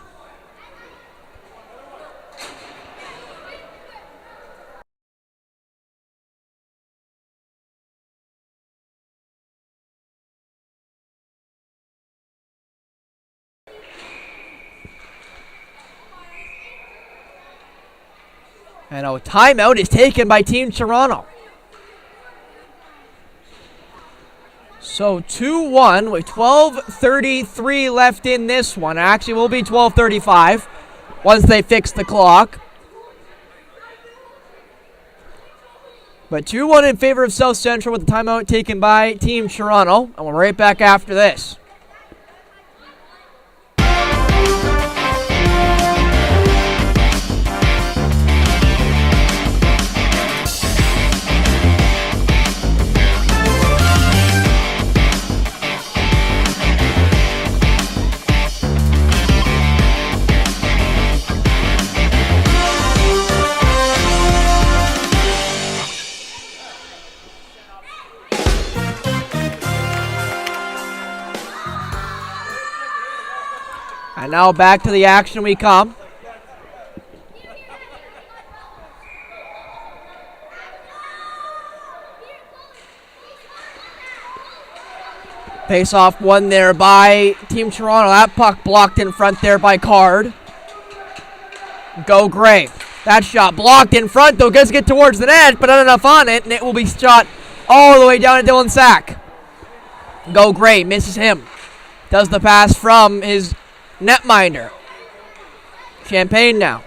And a timeout is taken by Team Toronto. So 2-1 with 12:33 left in this one. Actually, will be 12:35 once they fix the clock. But 2-1 in favor of South Central with the timeout taken by Team Toronto. And we're right back after this. And now back to the action we come. Face-off won there by Team Toronto. That puck blocked in front there by Card. Go Gray. That shot blocked in front, though. Does get towards the net, but not enough on it, and it will be shot all the way down to Dylan Sack. Go Gray misses him. Does the pass from his netminder. Champagne now.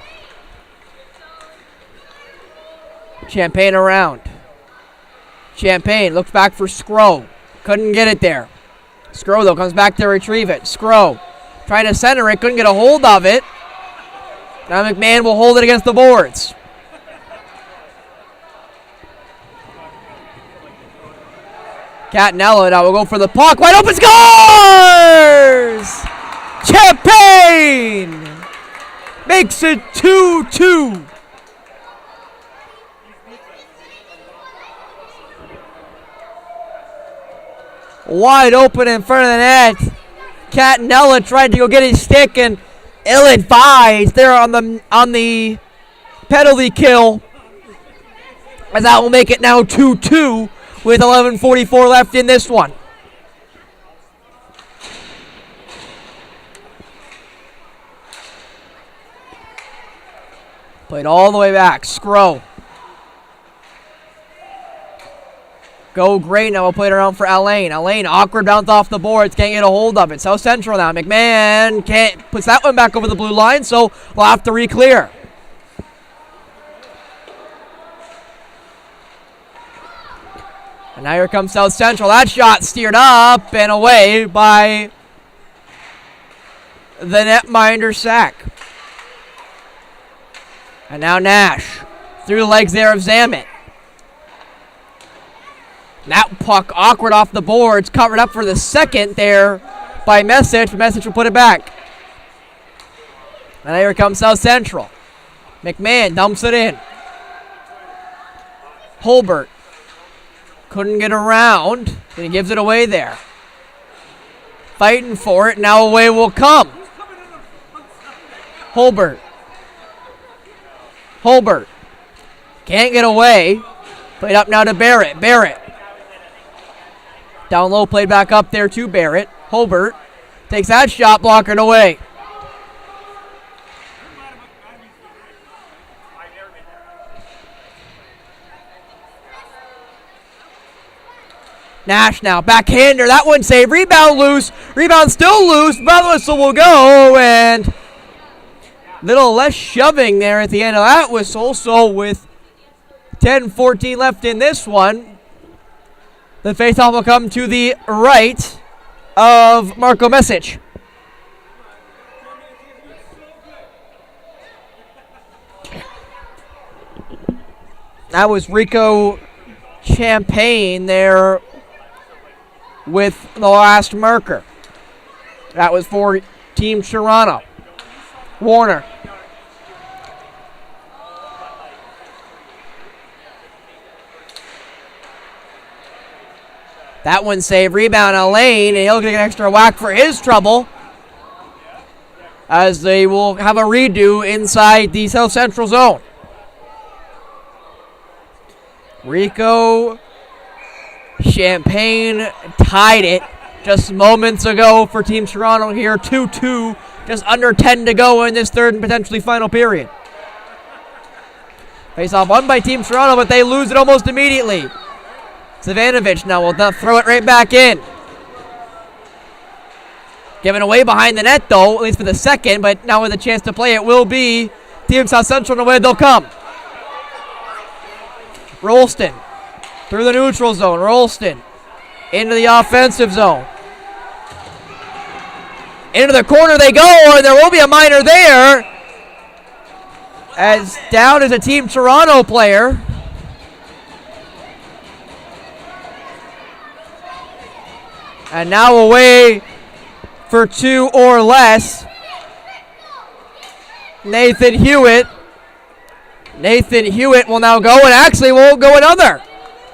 Champagne around. Champagne looks back for Scrow. Couldn't get it there. Scrow, though, comes back to retrieve it. Scrow trying to center it. Couldn't get a hold of it. Now McMahon will hold it against the boards. Catanello now will go for the puck. Wide open, scores! Champagne makes it 2-2. Wide open in front of the net. Catanella tried to go get his stick and ill-advised there on the penalty kill. As that will make it now 2-2 with 11:44 left in this one. Played all the way back. Scrow. Go Gray now will play it around for Alain. Alain, awkward bounce off the boards. Can't get a hold of it. South Central now. McMahon puts that one back over the blue line, so we'll have to re-clear. And now here comes South Central. That shot steered up and away by the netminder Sack. And now Nash through the legs there of Zamet. That puck awkward off the boards, covered up for the second there by Message. Message will put it back. And here comes South Central. McMahon dumps it in. Holbert couldn't get around, and he gives it away there. Fighting for it, now away will come. Holbert can't get away. Played up now to Barrett. Barrett down low, played back up there to Barrett. Holbert takes that shot, blockered away. Nash now, backhander, that one saved. Rebound loose, rebound still loose. Bell whistle will go, and little less shoving there at the end of that whistle. So with 10-14 left in this one, the faceoff will come to the right of Marco Message. That was Rico Champagne there with the last marker. That was for Team Toronto. Warner. That one saved. Rebound Alain, and he'll get an extra whack for his trouble, as they will have a redo inside the South Central zone. Rico Champagne tied it just moments ago for Team Toronto here. 2-2, just under 10 to go in this third and potentially final period. Face-off won by Team Toronto, but they lose it almost immediately. Savanovic now will throw it right back in. Given away behind the net, though, at least for the second, but now with a chance to play, it will be Team South Central, and away they'll come. Rolston through the neutral zone. Rolston into the offensive zone. Into the corner they go, and there will be a minor there, as down is a Team Toronto player. And now away for two or less. Nathan Hewitt will now go, and actually will go another.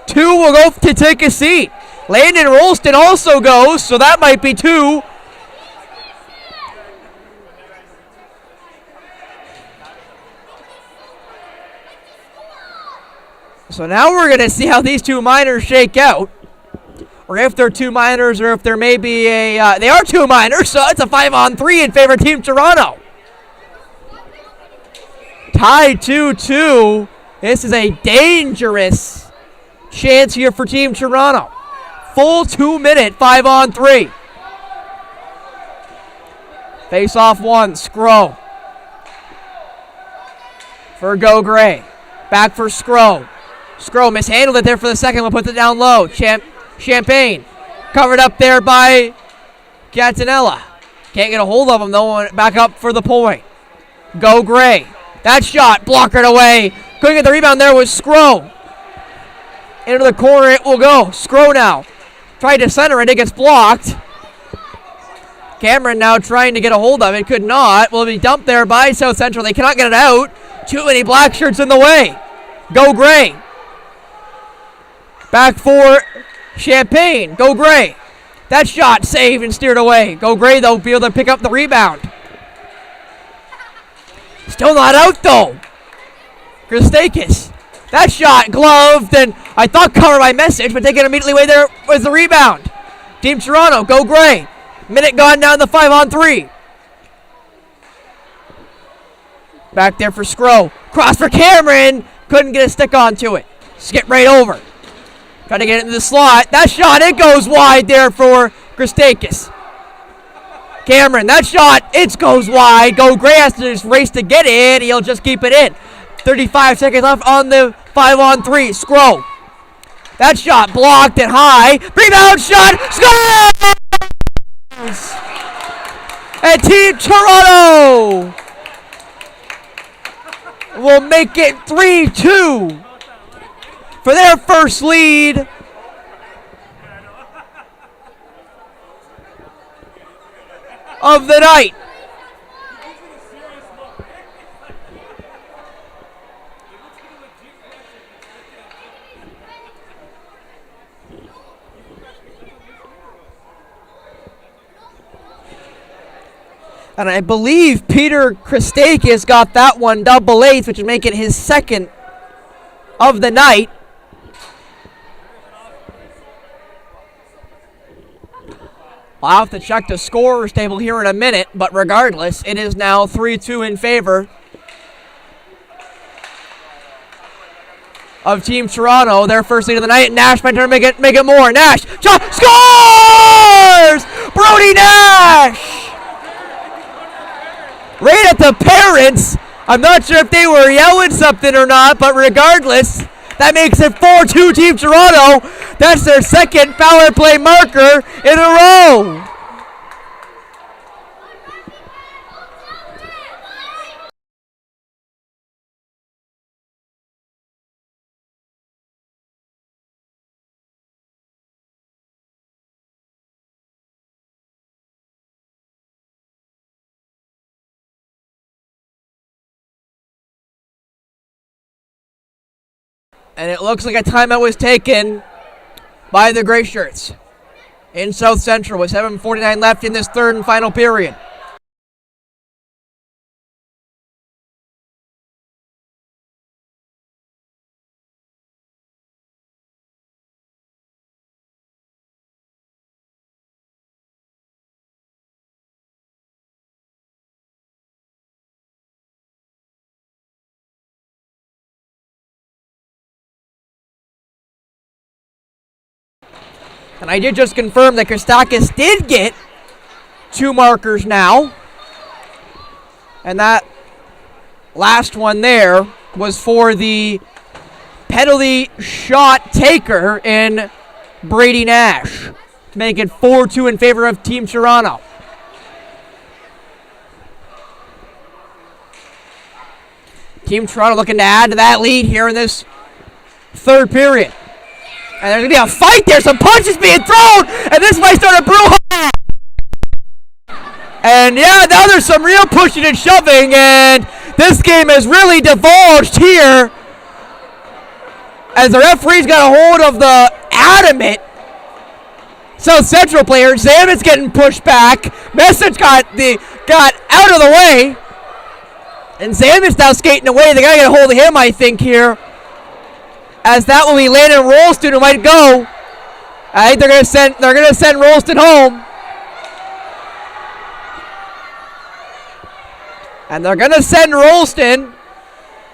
Two will go to take a seat. Landon Rolston also goes, so that might be two. So now we're going to see how these two minors shake out. Or if they're two minors, or if there may be a... they are two minors, so it's a 5-on-3 in favor of Team Toronto. Tied 2-2. This is a dangerous chance here for Team Toronto. Full 2-minute 5-on-3. Face-off one, Skro. For Go Gray. Back for Skro. Skro mishandled it there for the second one, puts it down low. Champagne covered up there by Catanella. Can't get a hold of him though. Back up for the point. Go Gray. That shot blockered away. Couldn't get the rebound there was Skro. Into the corner it will go. Skro now. Tried to center it. It gets blocked. Cameron now trying to get a hold of it. Could not. Will be dumped there by South Central. They cannot get it out. Too many black shirts in the way. Go Gray. Back for Champagne. Go Gray. That shot saved and steered away. Go Gray, though, be able to pick up the rebound. Still not out, though. Christakis. That shot gloved, and I thought covered by Message, but taken immediately away there was the rebound. Team Toronto, Go Gray. Minute gone down the 5-on-3. Back there for Skro. Cross for Cameron. Couldn't get a stick onto it. Skip right over. Trying to get it into the slot. That shot, it goes wide there for Christakis. Cameron, that shot, it goes wide. Go Gray has to just race to get it. He'll just keep it in. 35 seconds left on the 5-on-3. Scroll. That shot blocked and high. Rebound shot. Scores! And Team Toronto will make it 3-2 for their first lead. Of the night. And I believe Peter Christakis got that one double eighth, which would make it his second of the night. I'll have to check the scorers table here in a minute, but regardless, it is now 3-2 in favor of Team Toronto. Their first lead of the night. Nash might turn make it more. Nash shot, scores! Brody Nash! Right at the parents. I'm not sure if they were yelling something or not, but regardless, that makes it 4-2 Team Toronto. That's their second power play marker in a row. And it looks like a timeout was taken by the Gray Shirts in South Central with 7:49 left in this third and final period. And I did just confirm that Christakis did get 2 markers now. And that last one there was for the penalty shot taker in Brady Nash to make it 4-2 in favor of Team Toronto. Team Toronto looking to add to that lead here in this third period. And there's going to be a fight there. Some punches being thrown. And this might start a brouhaha. And yeah, now there's some real pushing and shoving. And this game has really divulged here. As the referee's got a hold of the adamant South Central player. Zamit's getting pushed back. Message got out of the way. And Zamit's now skating away. They got to get a hold of him, I think, here. As that will be Landon Rolston who might go. I think they're gonna send Rolston home. And they're gonna send Rolston.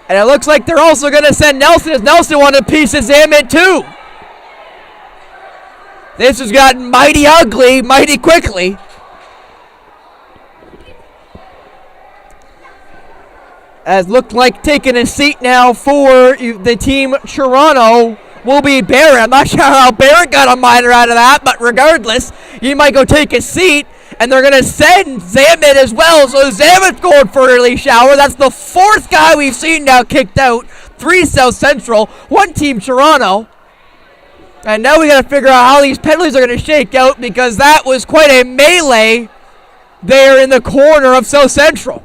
And it looks like they're also gonna send Nelson, as Nelson wanted a piece of Zamit too. This has gotten mighty ugly, mighty quickly. As looked like taking a seat now for the Team Toronto will be Barrett. I'm not sure how Barrett got a minor out of that, but regardless, he might go take a seat, and they're going to send Zamit as well. So Zamit's going for an early shower. That's the 4th guy we've seen now kicked out. 3 South Central, 1 Team Toronto. And now we got to figure out how these penalties are going to shake out, because that was quite a melee there in the corner of South Central.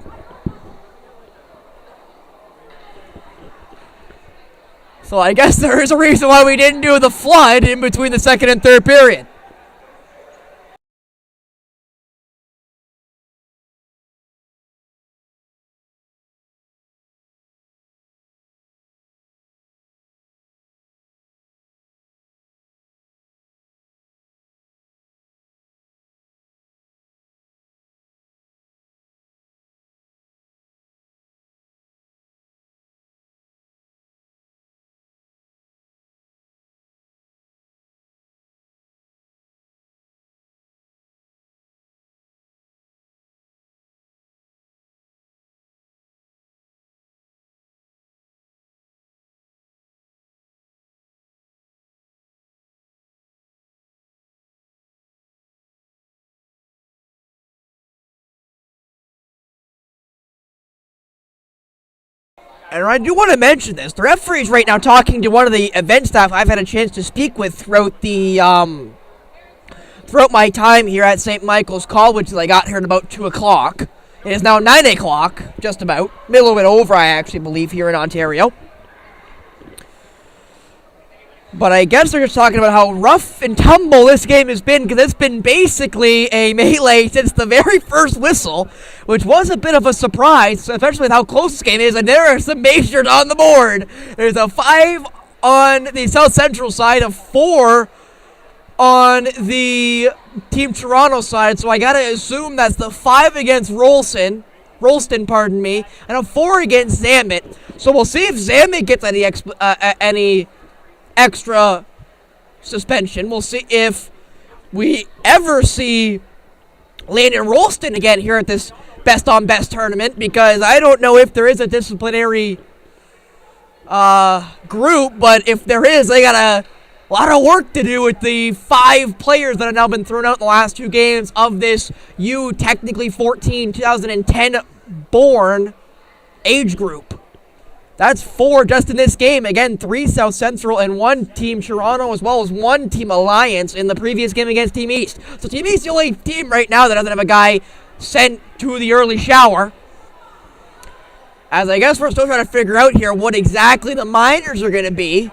So I guess there is a reason why we didn't do the flood in between the second and third period. And I do want to mention this. The referee is right now talking to one of the event staff I've had a chance to speak with throughout the throughout my time here at St. Michael's College until I got here at about 2 o'clock. It is now 9 o'clock, just about. A little bit over, I actually believe, here in Ontario. But I guess they're just talking about how rough and tumble this game has been, because it's been basically a melee since the very first whistle, which was a bit of a surprise, especially with how close this game is, and there are some majors on the board. There's a 5 on the South Central side, a 4 on the Team Toronto side, so I gotta assume that's the 5 against Rolston, and a 4 against Zamet. So we'll see if Zamet gets any extra suspension. We'll see if we ever see Landon Rolston again here at this best on best tournament, because I don't know if there is a disciplinary group, but if there is, they got a lot of work to do with the 5 players that have now been thrown out in the last 2 games of this technically 2010 born age group. That's 4 just in this game. Again, 3 South Central and 1 Team Toronto, as well as 1 Team Alliance in the previous game against Team East. So Team East is the only team right now that doesn't have a guy sent to the early shower. As I guess we're still trying to figure out here what exactly the minors are going to be.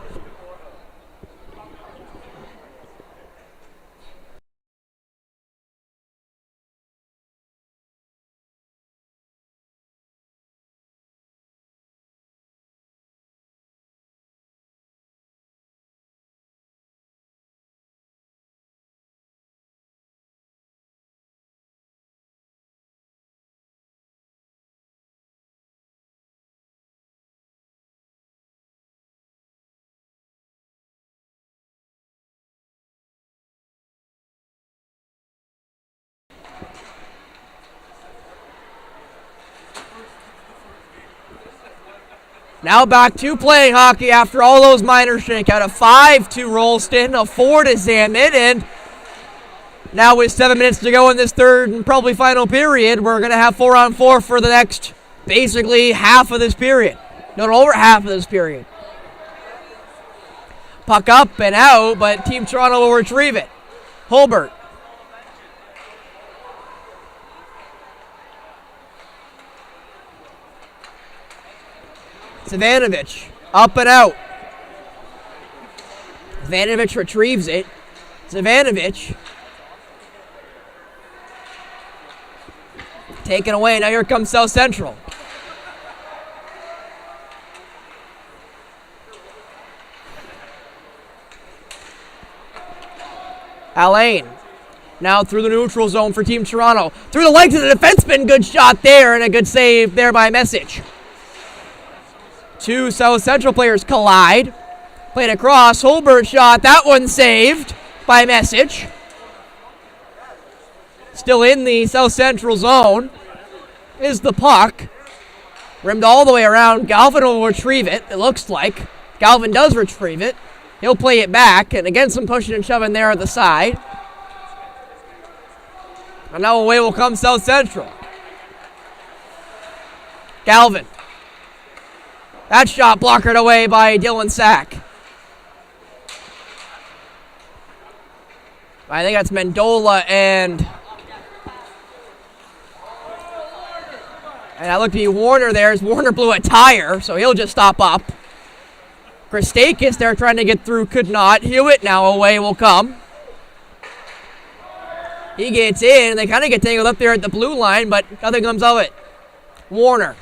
Now back to playing hockey after all those minor shakeout. A 5 to Rolston, a 4 to Zamet, and now with 7 minutes to go in this third and probably final period, we're going to have 4-on-4 for the next, basically, half of this period. No, over half of this period. Puck up and out, but Team Toronto will retrieve it. Holbert. Zavanovich, up and out. Zavanovich retrieves it. Zavanovich. Taken away. Now here comes South Central. Alain. Now through the neutral zone for Team Toronto. Through the legs of the defenseman. Good shot there and a good save there by Message. 2 South Central players collide. Played across. Holbert shot. That one saved by Message. Still in the South Central zone is the puck. Rimmed all the way around. Galvin will retrieve it, it looks like. Galvin does retrieve it. He'll play it back. And again, some pushing and shoving there at the side. And now away will come South Central. Galvin. That shot blockered away by Dylan Sack. I think that's Mendola and that looked to be Warner there as Warner blew a tire, so he'll just stop up. Christakis there trying to get through, could not. Hewitt now away will come. He gets in. They kind of get tangled up there at the blue line, but nothing comes of it. Warner.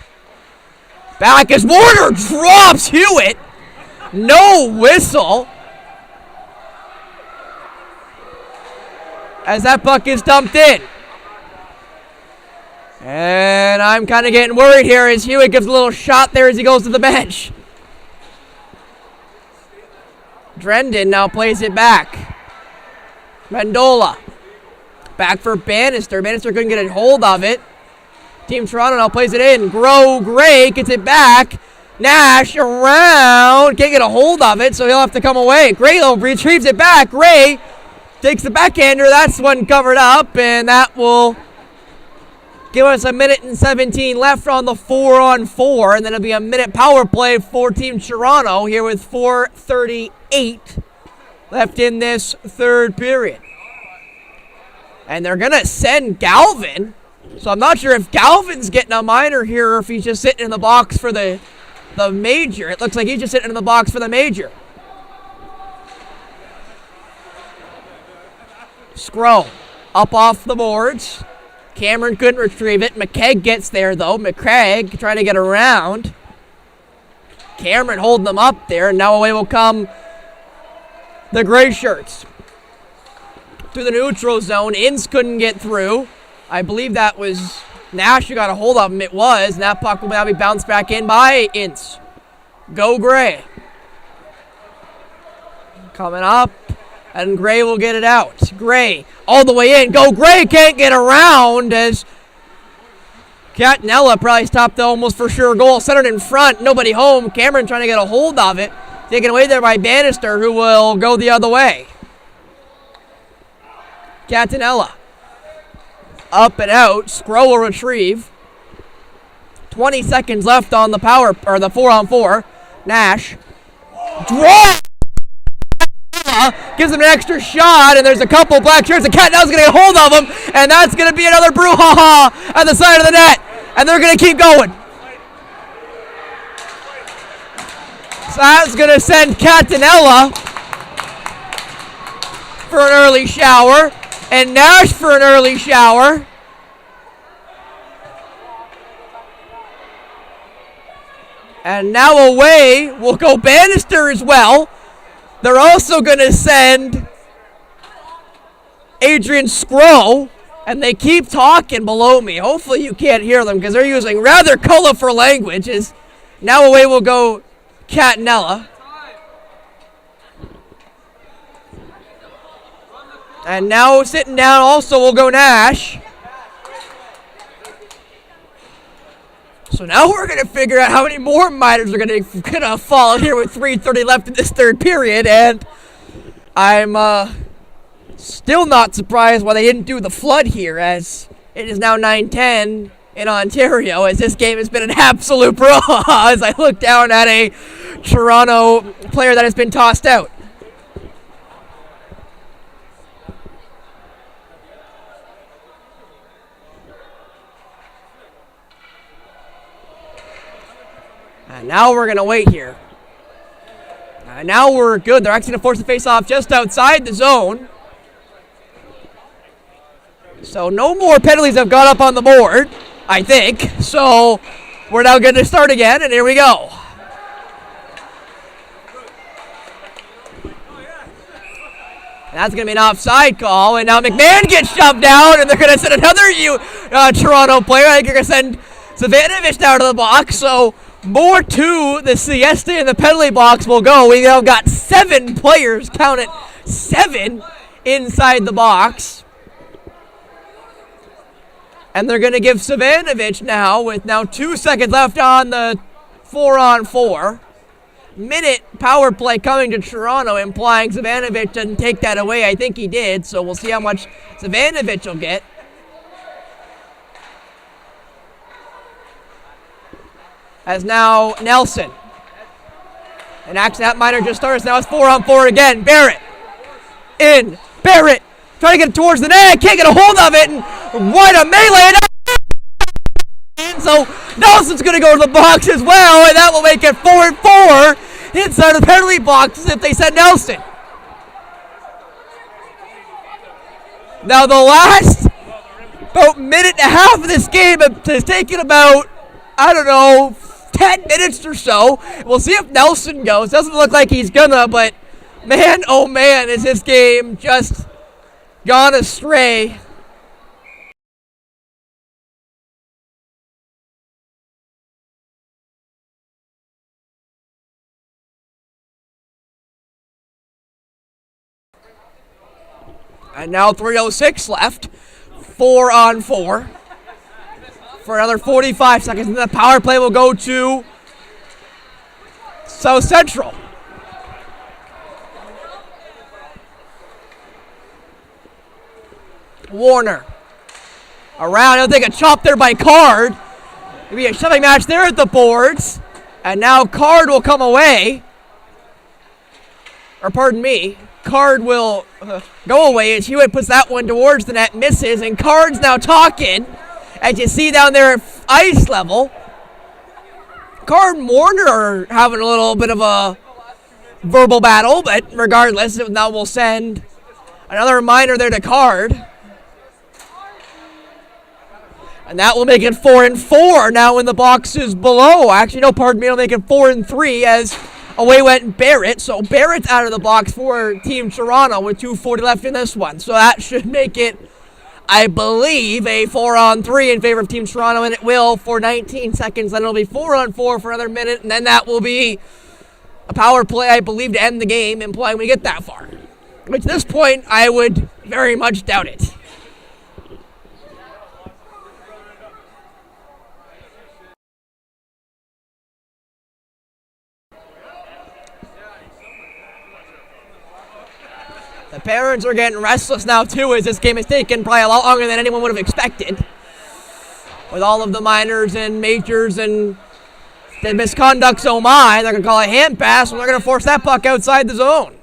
Back as Warner drops Hewitt. No whistle. As that puck is dumped in. And I'm kind of getting worried here as Hewitt gives a little shot there as he goes to the bench. Drendon now plays it back. Mendola. Back for Bannister. Bannister couldn't get a hold of it. Team Toronto now plays it in. Gray gets it back. Nash around. Can't get a hold of it, so he'll have to come away. Gray though retrieves it back. Gray takes the backhander. That's one covered up, and that will Give us a minute and 17 left on the 4-on-4, and then it'll be a minute power play for Team Toronto here with 4:38 left in this third period. And they're going to send Galvin. So I'm not sure if Galvin's getting a minor here or if he's just sitting in the box for the major. It looks like he's just sitting in the box for the major. Scroll up off the boards. Cameron couldn't retrieve it. McKegg gets there, though. McCraig trying to get around. Cameron holding them up there. And now away will come the gray shirts. Through the neutral zone. Ince couldn't get through. I believe that was Nash who got a hold of him. It was. And that puck will now be bounced back in by Ince. Go Gray. Coming up. And Gray will get it out. Gray all the way in. Go Gray, can't get around as Catanella probably stopped the almost for sure goal. Centered in front, nobody home. Cameron trying to get a hold of it. Taken away there by Bannister, who will go the other way. Catanella. Up and out. Scroll will retrieve. 20 seconds left on the power, or the 4-on-4. Nash. Draw! Gives him an extra shot, and there's a couple black shirts, and Catanella's going to get a hold of him, and that's going to be another brouhaha at the side of the net, and they're going to keep going. So that's going to send Catanella for an early shower, and Nash for an early shower. And now away will go Bannister as well. They're also going to send Adrian Scroll, and they keep talking below me. Hopefully you can't hear them because they're using rather colorful language. Now away will go Catanella. And now sitting down also will go Nash. So now we're going to figure out how many more minors are going to fall here with 3:30 left in this third period. And I'm still not surprised why they didn't do the flood here, as it is now 9:10 in Ontario, as this game has been an absolute brouhaha as I look down at a Toronto player that has been tossed out. And now we're going to wait here. And now we're good. They're actually going to force the face-off just outside the zone. So no more penalties have gone up on the board, I think. So we're now going to start again, and here we go. And that's going to be an offside call. And now McMahon gets shoved down, and they're going to send another Toronto player. I think they're going to send Savanovic down to the box. So more to the siesta in the penalty box will go. We now got 7 players, count it, 7 inside the box. And they're going to give Savanovic now, with now 2 seconds left on the 4-on-4. Minute power play coming to Toronto, implying Savanovic didn't take that away. I think he did, so we'll see how much Savanovic will get. As now Nelson. And actually that minor just starts. Now it's 4-on-4 again. Barrett. In. Barrett. Trying to get it towards the net. Can't get a hold of it. And what a melee. And so Nelson's going to go to the box as well. And that will make it 4-4 inside the penalty box if they send Nelson. Now the last about minute and a half of this game has taken about, I don't know, 10 minutes or so. We'll see if Nelson goes. Doesn't look like he's gonna, but man, oh man, is this game just gone astray. And now 3:06 left. 4-on-4. For another 45 seconds, and the power play will go to South Central. Warner. Around, he'll take a chop there by Card. It'll be a shoving match there at the boards. And now Card will come away. Or pardon me, Card will go away as Hewitt puts that one towards the net, misses, and Card's now talking. As you see down there at ice level, Card and Warner are having a little bit of a verbal battle, but regardless, now we'll send another reminder there to Card. And that will make it 4-4 now in the boxes below. Actually, no, pardon me, it'll make it 4-3 as away went Barrett. So Barrett's out of the box for Team Toronto with 2:40 left in this one. So that should make it, I believe, a 4-on-3 in favor of Team Toronto, and it will for 19 seconds. Then it'll be 4-on-4 for another minute, and then that will be a power play, I believe, to end the game, implying we get that far. Which at this point, I would very much doubt it. The parents are getting restless now, too, as this game has taken probably a lot longer than anyone would have expected. With all of the minors and majors and the misconduct so my, they're going to call a hand pass, and they're going to force that puck outside the zone.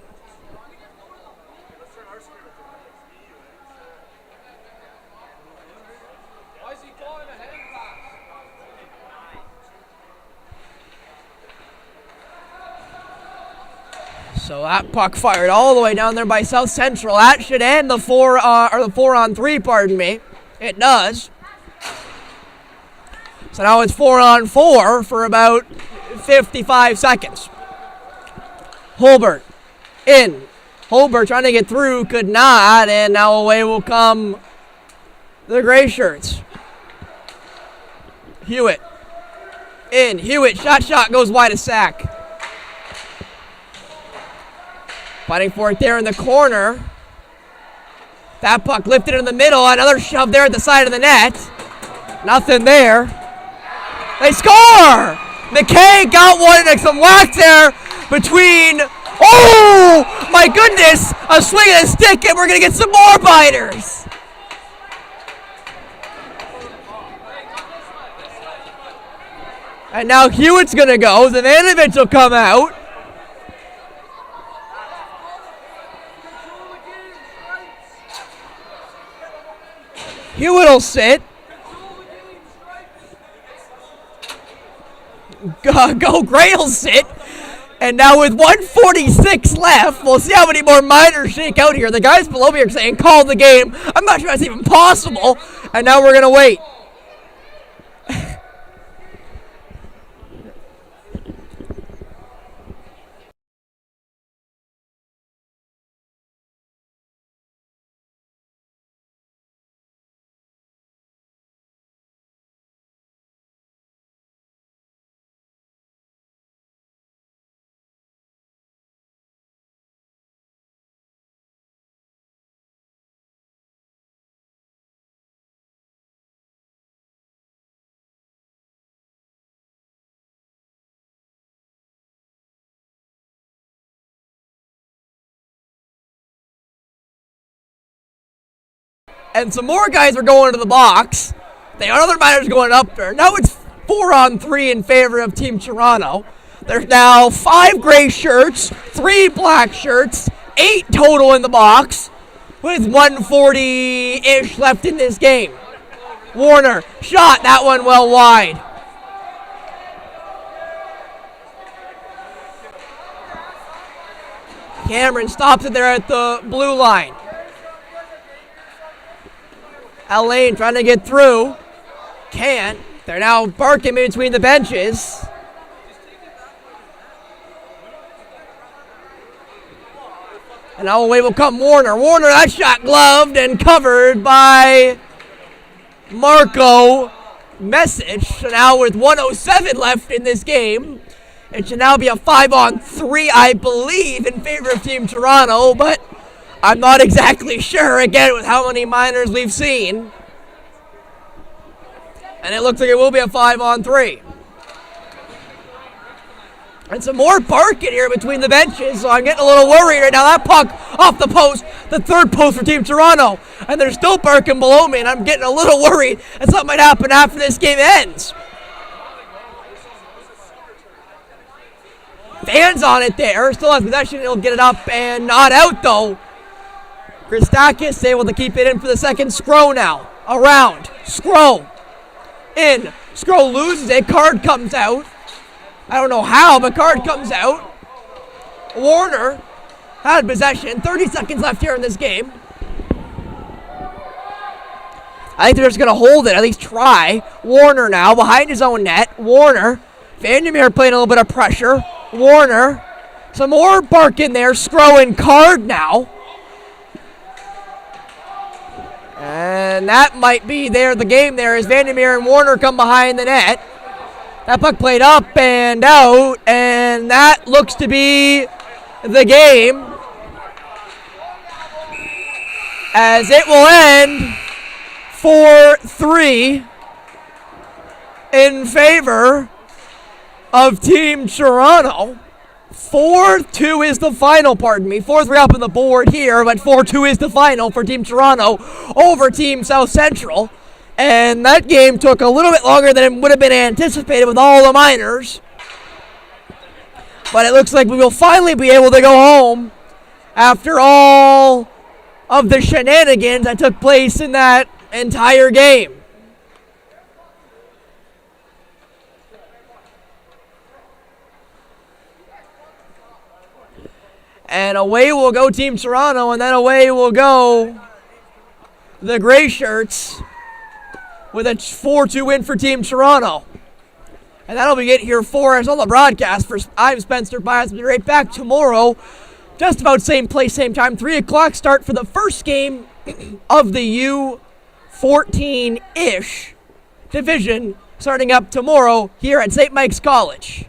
So that puck fired all the way down there by South Central. That should end the 4-on-3, pardon me. It does. So now it's 4-on-4 for about 55 seconds. Holbert in. Holbert trying to get through, could not, and now away will come the gray shirts. Hewitt in. Hewitt, shot goes wide of Sack. Fighting for it there in the corner. That puck lifted in the middle. Another shove there at the side of the net. Nothing there. They score! McKay got one and some whack there between. Oh! My goodness! A swing and a stick, and we're going to get some more biters. And now Hewitt's going to go. Zavanovich will come out. Hewitt will sit. Go Gray will sit. And now with 1:46 left, we'll see how many more minors shake out here. The guys below me are saying, call the game. I'm not sure that's even possible. And now we're going to wait. And some more guys are going to the box. They got other minors going up there. Now it's 4-on-3 in favor of Team Toronto. There's now 5 gray shirts, 3 black shirts, 8 total in the box, with 1:40-ish left in this game. Warner, shot, that one well wide. Cameron stops it there at the blue line. Lane trying to get through. Can't. They're now barking between the benches. And now away will come Warner. Warner, that shot gloved and covered by Marco Message. So now with 1:07 left in this game, it should now be a 5-on-3, I believe, in favor of Team Toronto, but I'm not exactly sure, again, with how many minors we've seen. And it looks like it will be a 5-on-3. And some more barking here between the benches, so I'm getting a little worried right now. That puck off the post, the third post for Team Toronto. and they're still barking below me, and I'm getting a little worried that something might happen after this game ends. Fans on it there. Still has possession. He'll get it up and not out, though. Christakis able to keep it in for the second. Skro now. Around. Skro. In. Skro loses it. Card comes out. I don't know how, but card comes out. Warner had possession. 30 seconds left here in this game. I think they're just going to hold it, at least try. Warner now behind his own net. Warner. Vandermeer playing a little bit of pressure. Warner. Some more bark in there. Skro and Card now. And that might be the game there as Vandermeer and Warner come behind the net. That puck played up and out, and that looks to be the game. As it will end 4-3 in favor of Team Toronto. 4-2 is the final, pardon me. 4-3 up on the board here, but 4-2 is the final for Team Toronto over Team South Central. And that game took a little bit longer than it would have been anticipated with all the minors. But it looks like we will finally be able to go home after all of the shenanigans that took place in that entire game. And away will go Team Toronto, and then away will go the Gray Shirts with a 4-2 win for Team Toronto. And that'll be it here for us on the broadcast. I'm Spencer Bias. We'll be right back tomorrow. Just about same place, same time. 3 o'clock start for the first game of the U14-ish division starting up tomorrow here at St. Mike's College.